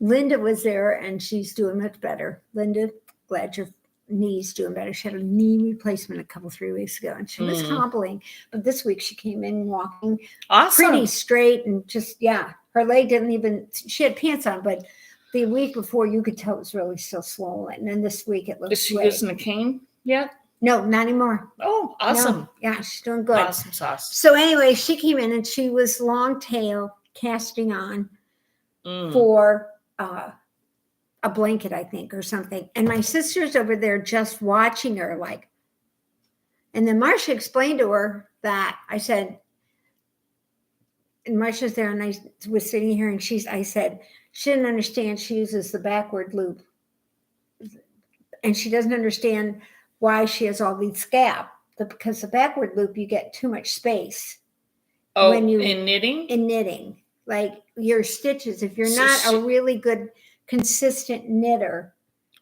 Linda was there and she's doing much better. Linda, glad your knee's doing better. She had a knee replacement 3 weeks ago and she was hobbling. But this week she came in walking pretty straight and just, her leg didn't even, she had pants on, but the week before you could tell it was really still swollen. And then this week it looks Is she using a cane yet? No, not anymore. Oh, awesome. No. Yeah, she's doing good. Awesome sauce. So anyway, she came in and she was long tail casting on for a blanket, I think, or something. And my sister's over there just watching her like, and then Marcia explained to her that I said, and Marcia's there and I was sitting here and I said, she didn't understand she uses the backward loop. And she doesn't understand why she has all these because the backward loop, you get too much space. Oh, when you in knitting? In knitting. Like your stitches, if you're not a really good, consistent knitter,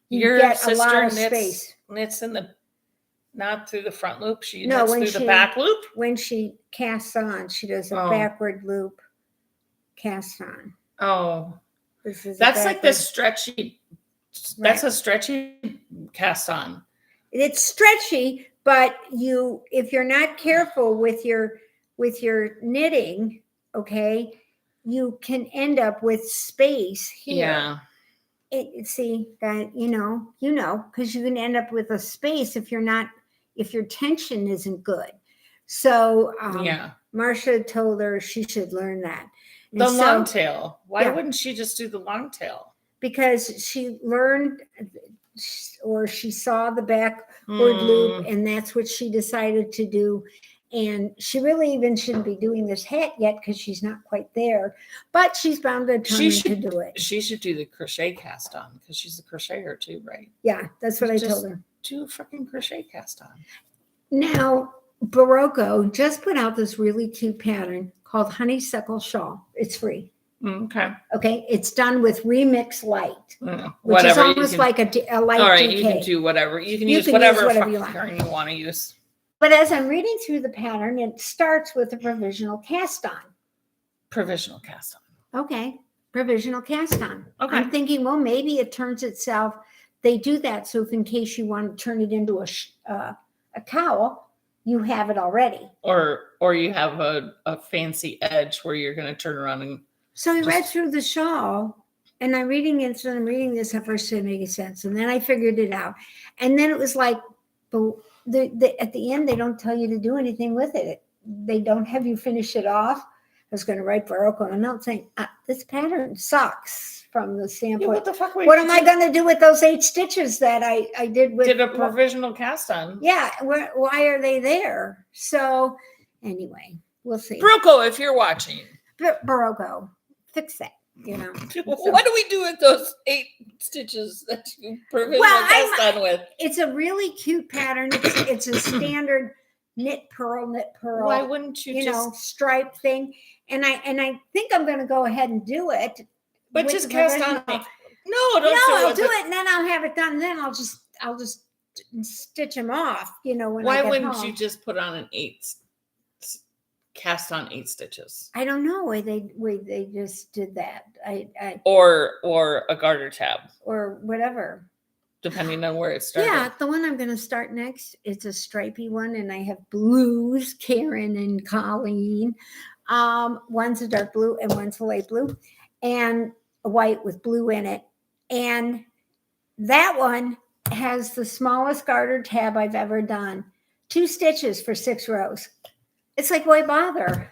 you get a lot of space. Knits in the, not through the front loop. She knits through the back loop? When she casts on, she does a backward loop cast on. Oh. That's like the stretchy, that's a stretchy cast on. It's stretchy, but if you're not careful with your knitting, okay, you can end up with space here. Yeah. See that, because you can end up with a space if your tension isn't good. So Marcia told her she should learn that. And the long tail. Why wouldn't she just do the long tail? Because she learned, or she saw the backward loop, and that's what she decided to do. And she really even shouldn't be doing this hat yet because she's not quite there, but she's bound to determined to do it. She should do the crochet cast on because she's a crocheter too, right? Yeah, that's what I told her. Do a freaking crochet cast on. Now, Barocco just put out this really cute pattern called Honeysuckle Shawl. It's free. Okay. Okay. It's done with Remix Light, which is almost like a light. All right. DK. You can do whatever. You can use whatever you want to use. But as I'm reading through the pattern, it starts with a provisional cast on. Provisional cast on. Okay. Provisional cast on. Okay. I'm thinking, well, maybe it turns itself. They do that so if in case you want to turn it into a cowl, you have it already. Or you have a fancy edge where you're going to turn around and. So I read through the shawl, and I'm reading it, and I'm reading this at first didn't make sense, and then I figured it out, and then it was like, at the end they don't tell you to do anything with it. They don't have you finish it off. I was going to write Barocco a note saying this pattern sucks from the standpoint. Yeah, what the fuck? What am I going to do with those 8 stitches that I did with? Did a provisional cast on? Yeah. Why are they there? So anyway, we'll see. Barocco, if you're watching, Barocco. Fix that, What do we do with those 8 stitches that you provisional cast on with? It's a really cute pattern. It's a standard knit purl. Why wouldn't you just stripe thing? And I think I'm going to go ahead and do it. But just cast on. I'll do it, and then I'll have it done. And then I'll just stitch them off. Why wouldn't you just put on an 8? Cast on 8 stitches. I don't know why they just did that. Or a garter tab or whatever, depending on where it started. Yeah, the one I'm going to start next, it's a stripy one, and I have blues, Karen and Colleen. One's a dark blue and one's a light blue, and a white with blue in it. And that one has the smallest garter tab I've ever done. 2 stitches for 6 rows. It's like, why bother?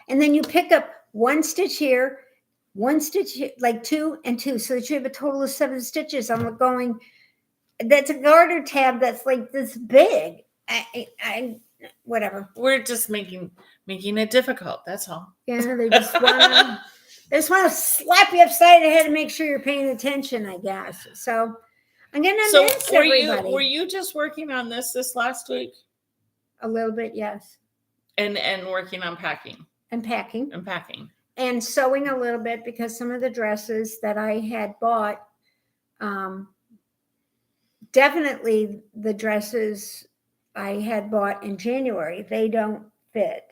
And then you pick up 1 stitch here, 1 stitch here, like 2 and 2. So that you have a total of 7 stitches. I'm going, that's a garter tab that's like this big. Whatever. We're just making it difficult. That's all. Yeah, they just want to slap you upside the head and make sure you're paying attention, I guess. So I'm going to miss everybody. Were you just working on this last week? A little bit, yes. And working on packing. And packing. And sewing a little bit because some of the dresses that I had bought, definitely the dresses I had bought in January, they don't fit.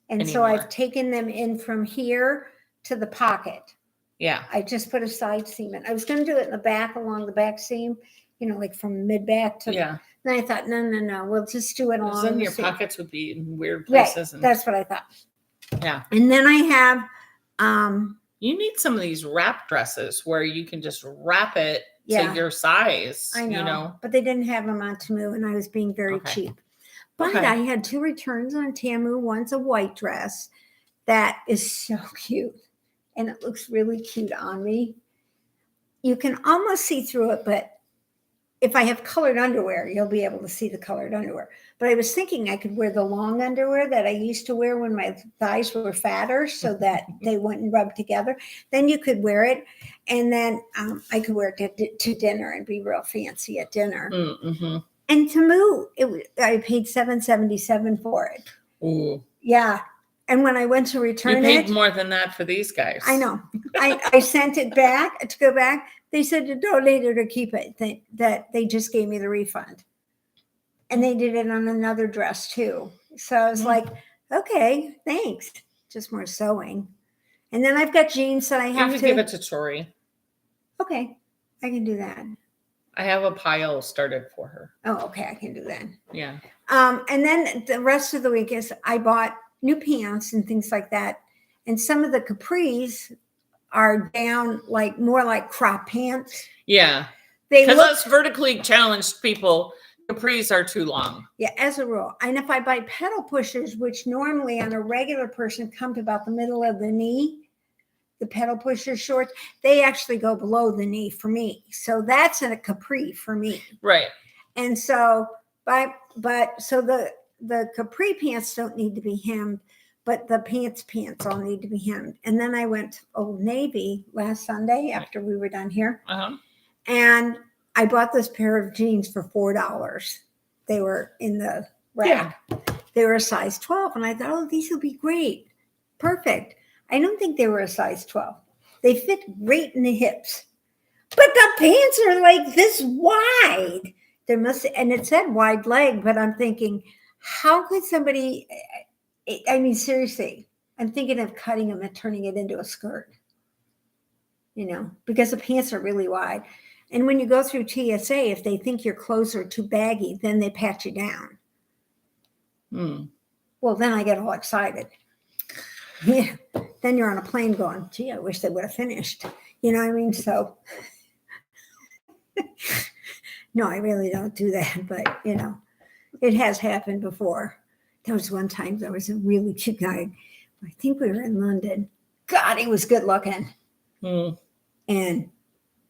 And anymore. So I've taken them in from here to the pocket. Yeah. I just put a side seam in. I was going to do it in the back along the back seam, like from mid-back to... Yeah. Then I thought, no, we'll just do it along. Then your pockets would be in weird places. Right. That's what I thought. Yeah. And then I have... you need some of these wrap dresses where you can just wrap it to your size. I know. But they didn't have them on Temu, and I was being very cheap. But I had 2 returns on Temu. One's a white dress that is so cute. And it looks really cute on me. You can almost see through it, but if I have colored underwear, you'll be able to see the colored underwear. But I was thinking I could wear the long underwear that I used to wear when my thighs were fatter so that they wouldn't rub together. Then you could wear it. And then I could wear it to dinner and be real fancy at dinner. Mm-hmm. And to move, I paid $7.77 for it. Ooh. Yeah. And when I went to return you paid more than that for these guys. I know. I sent it back to go back. They said to donate it or keep it. That they just gave me the refund. And they did it on another dress too. So I was like, okay, thanks. Just more sewing. And then I've got jeans that I have to give it to Tori. Okay, I can do that. I have a pile started for her. Oh, okay, I can do that. Yeah. And then the rest of the week is I bought new pants and things like that. And some of the capris are down more like crop pants. Yeah. Because us vertically challenged people, capris are too long. Yeah, as a rule. And if I buy pedal pushers, which normally on a regular person come to about the middle of the knee, the pedal pusher shorts, they actually go below the knee for me. So that's a capri for me. Right. And so, so the capri pants don't need to be hemmed, but the pants all need to be hemmed. And then I went to Old Navy last Sunday after we were done here. And I bought this pair of jeans for $4. They were in the rack. Yeah. They were a size 12. And I thought, oh, these will be great. Perfect. I don't think they were a size 12. They fit great in the hips. But the pants are like this wide. And it said wide leg, but I'm thinking, how could somebody, I mean, seriously, I'm thinking of cutting them and turning it into a skirt, because the pants are really wide. And when you go through TSA, if they think your clothes are too baggy, then they pat you down. Well, then I get all excited. Yeah. Then you're on a plane going, gee, I wish they would have finished. You know what I mean? So, no, I really don't do that. But, it has happened before. There was one time there was a really cute guy. I think we were in London. God, he was good looking. And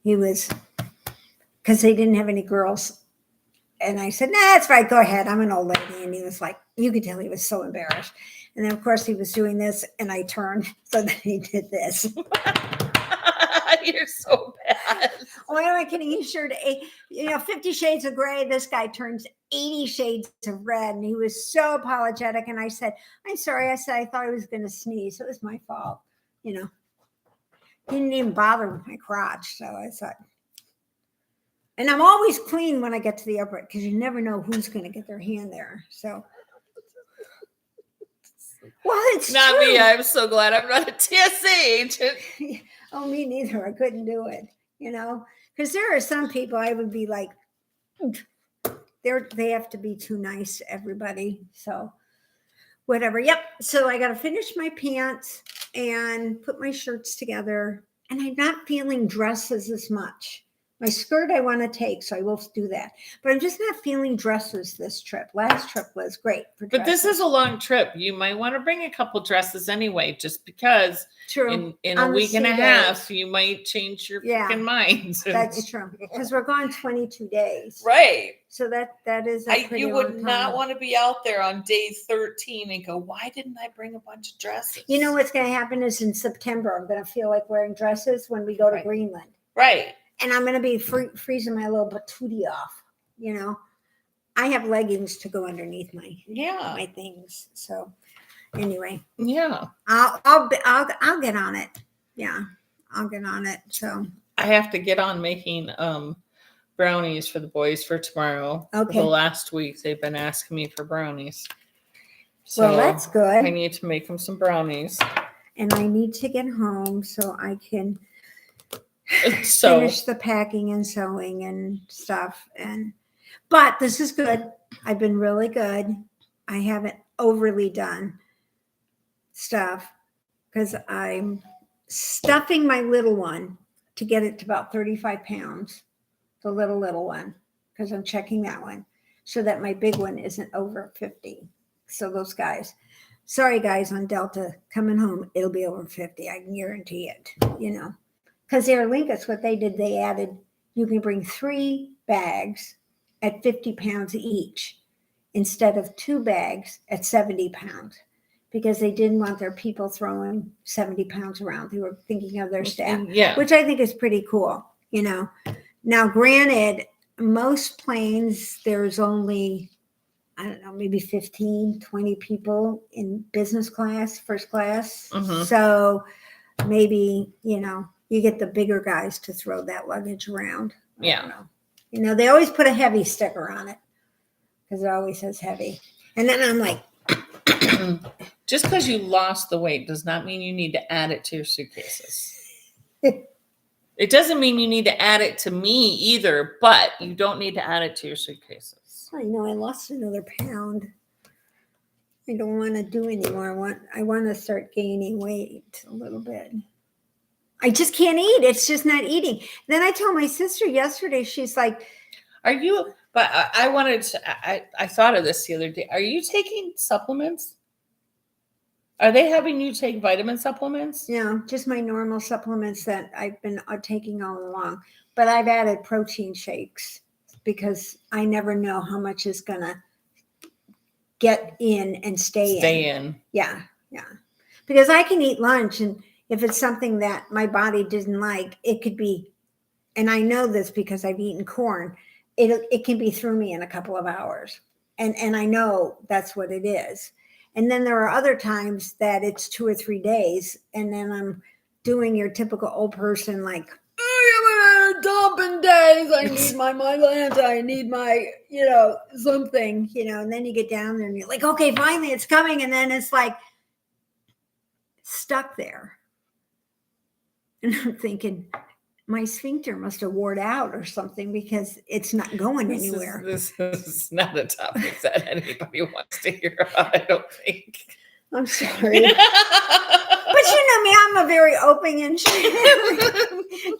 he was, because they didn't have any girls. And I said, nah, that's right. Go ahead. I'm an old lady. And he was like, you could tell he was so embarrassed. And then, of course, he was doing this, and I turned, so then he did this. You're so bad. Oh, am I kidding? He sure, 50 Shades of Gray. This guy turns 80 shades of red, and he was so apologetic. And I said, I'm sorry. I said, I thought I was going to sneeze. It was my fault. He didn't even bother with my crotch. So I thought, and I'm always clean when I get to the airport because you never know who's going to get their hand there. So. Well, it's not true. Me. I'm so glad I'm not a TSA agent. Oh, me neither. I couldn't do it, because there are some people I would be like, they have to be too nice to everybody. So whatever. Yep. So I got to finish my pants and put my shirts together, and I'm not feeling dresses as much. My skirt I want to take, so I will do that. But I'm just not feeling dresses this trip. Last trip was great for dresses. But this is a long trip. You might want to bring a couple dresses anyway, just because in a week and a half, you might change your freaking minds. That's true. Because we're gone 22 days. Right. So that is a pretty you would long not time. want to be out there on day 13 and go, why didn't I bring a bunch of dresses? You know what's going to happen is in September, I'm going to feel like wearing dresses when we go to Greenland. Right. And I'm going to be freezing my little patootie off. I have leggings to go underneath my things. So anyway, I'll get on it. Yeah, I'll get on it. So I have to get on making brownies for the boys for tomorrow. Okay. The last week they've been asking me for brownies. So well, that's good. I need to make them some brownies. And I need to get home so I can finish the packing and sewing and stuff. But this is good. I've been really good. I haven't overly done stuff because I'm stuffing my little one to get it to about 35 pounds, the little one, because I'm checking that one so that my big one isn't over 50. So those guys, sorry guys on Delta coming home, it'll be over 50. I can guarantee it, because Aer Lingus, what they did, they added, you can bring 3 bags at 50 pounds each instead of 2 bags at 70 pounds because they didn't want their people throwing 70 pounds around. They were thinking of their staff, which I think is pretty cool. Now, granted, most planes, there's only, I don't know, maybe 15, 20 people in business class, first class. Mhm. So maybe, you get the bigger guys to throw that luggage around. I don't know. They always put a heavy sticker on it because it always says heavy. And then I'm like, just because you lost the weight does not mean you need to add it to your suitcases. It doesn't mean you need to add it to me either, but you don't need to add it to your suitcases. I know I lost another pound. I don't want to do anymore. I want to start gaining weight a little bit. I just can't eat. It's just not eating. Then I told my sister yesterday, she's like, are you, but I wanted to, I thought of this the other day. Are you taking supplements? Are they having you take vitamin supplements? No, just my normal supplements that I've been taking all along. But I've added protein shakes because I never know how much is going to get in and stay in. Yeah. Because I can eat lunch, and if it's something that my body didn't like, it could be, and I know this because I've eaten corn, it can be through me in a couple of hours. And I know that's what it is. And then there are other times that it's 2 or 3 days, and then I'm doing your typical old person like, I am dumping days. I need my Mylanta. I need my, something, and then you get down there and you're like, okay, finally it's coming. And then it's like stuck there. And I'm thinking, my sphincter must have worn out or something because it's not going anywhere. This is not a topic that anybody wants to hear about, I don't think. I'm sorry. But you know me, I'm a very open and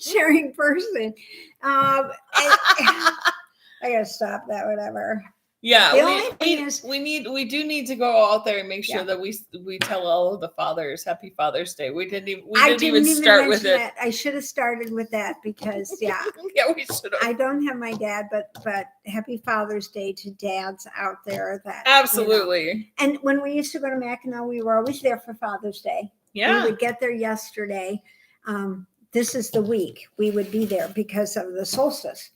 sharing person. I gotta stop that, whatever. Yeah, we do need to go out there and make sure that we tell all of the fathers Happy Father's Day. We didn't even start with it. I should have started with that because yeah, we should have. I don't have my dad, but Happy Father's Day to dads out there. That absolutely. And when we used to go to Mackinac, we were always there for Father's Day. Yeah, we would get there yesterday. This is the week we would be there because of the solstice.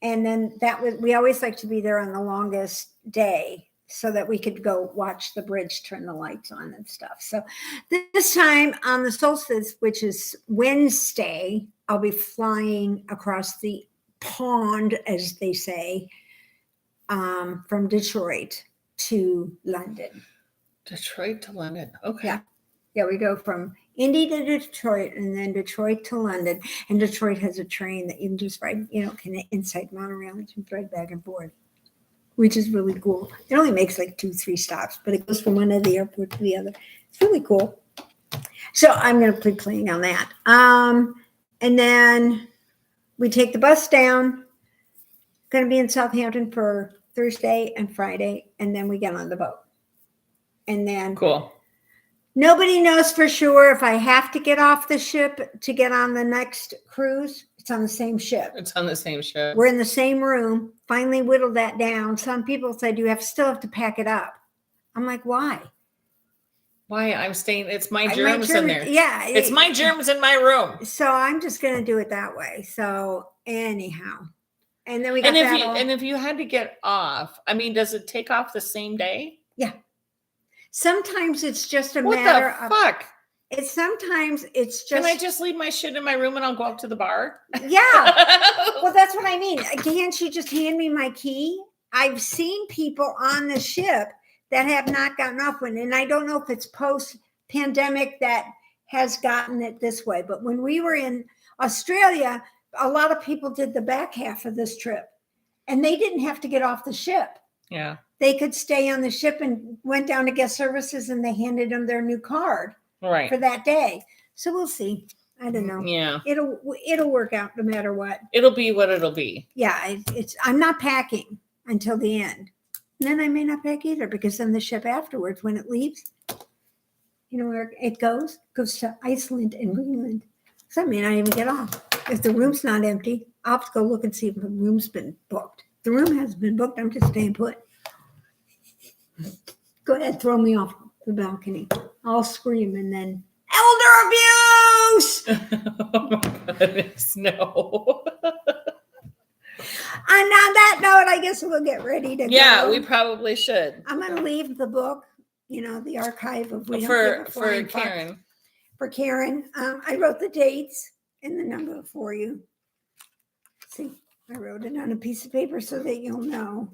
And then we always like to be there on the longest day so that we could go watch the bridge turn the lights on and stuff. So this time on the solstice, which is Wednesday, I'll be flying across the pond, as they say, from Detroit to London. Detroit to London. Okay. Yeah, we go from Indy to Detroit and then Detroit to London. And Detroit has a train that you can just ride, can inside monorail and you can ride back and forth, which is really cool. It only makes like 2-3 stops, but it goes from one end of the airport to the other. It's really cool. So I'm going to be playing on that. And then we take the bus down. Going to be in Southampton for Thursday and Friday, and then we get on the boat. And then cool. Nobody knows for sure if I have to get off the ship to get on the next cruise. It's on the same ship. It's on the same ship. We're in the same room. Finally whittled that down. Some people said you still have to pack it up. I'm like, why? Why? I'm staying. It's my germs in there. Yeah. It's my germs in my room. So I'm just going to do it that way. So anyhow. And then we got and if you had to get off, I mean, does it take off the same day? Yeah. Sometimes it's just a matter of. What the fuck? Sometimes it's just. Can I just leave my shit in my room and I'll go up to the bar? Yeah. Well, that's what I mean. Can't she just hand me my key? I've seen people on the ship that have not gotten off one. And I don't know if it's post-pandemic that has gotten it this way. But when we were in Australia, a lot of people did the back half of this trip. And they didn't have to get off the ship. Yeah. They could stay on the ship and went down to guest services and they handed them their new card for that day. So we'll see. I don't know. Yeah. It'll work out no matter what. It'll be what it'll be. Yeah. I'm not packing until the end. And then I may not pack either because then the ship afterwards, when it leaves, where it goes to Iceland and Greenland. So I may not even get off. If the room's not empty, I'll have to go look and see if the room's been booked. If the room hasn't been booked, I'm just staying put. Go ahead, throw me off the balcony. I'll scream and then elder abuse. Oh my goodness, no. on that note, I guess we'll get ready to go. Yeah, we probably should. I'm going to leave the book, the archive of For Karen. For Karen. I wrote the dates and the number for you. See, I wrote it on a piece of paper so that you'll know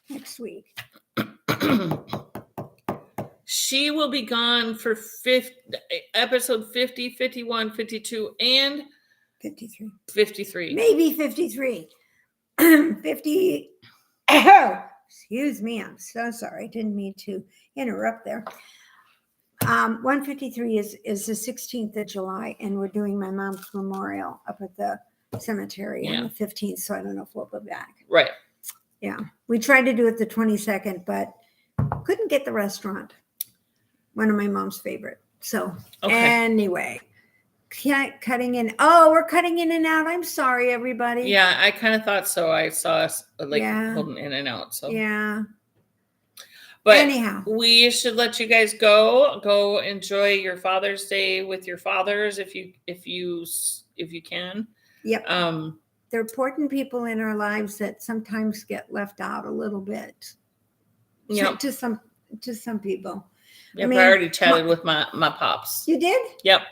next week. She will be gone for episode 50, 51, 52, and 53. 53. Maybe 53. 50. Oh, excuse me. I'm so sorry. I didn't mean to interrupt there. 153 is the 16th of July, and we're doing my mom's memorial up at the cemetery on the 15th, so I don't know if we'll go back. Right. Yeah. We tried to do it the 22nd, but couldn't get the restaurant. One of my mom's favorite. So anyway, cutting in. Oh, we're cutting in and out. I'm sorry, everybody. Yeah, I kind of thought so. I saw us holding in and out. So yeah. But anyhow, we should let you guys go enjoy your Father's Day with your fathers if you can. Yep. They're important people in our lives that sometimes get left out a little bit. Yeah. To some people. Yep, I already chatted with my pops. You did? Yep.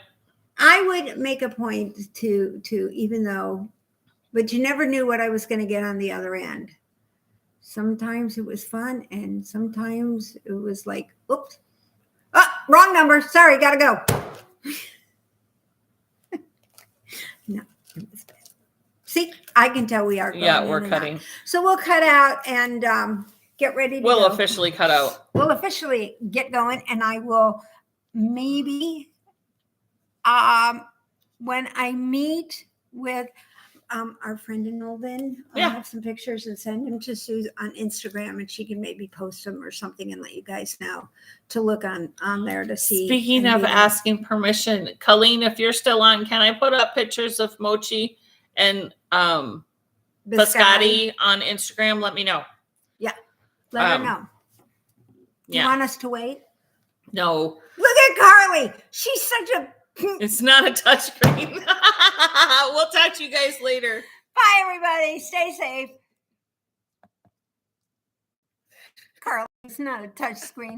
I would make a point to even though, but you never knew what I was going to get on the other end. Sometimes it was fun, and sometimes it was like, oops, wrong number. Sorry, gotta go. No, it was bad. See, I can tell we are going. Yeah, we're cutting. So we'll cut out and get ready to We'll go. officially cut out. We'll officially get going, and I will maybe when I meet with our friend in Olden, I'll have some pictures and send them to Sue on Instagram, and she can maybe post them or something and let you guys know to look on there to see. Speaking of asking permission, Colleen, if you're still on, can I put up pictures of Mochi and Biscotti on Instagram? Let me know. Yeah. Let her know. Yeah. You want us to wait? No. Look at Carly. She's such a... It's not a touchscreen. We'll talk to you guys later. Bye, everybody. Stay safe. Carly, it's not a touchscreen.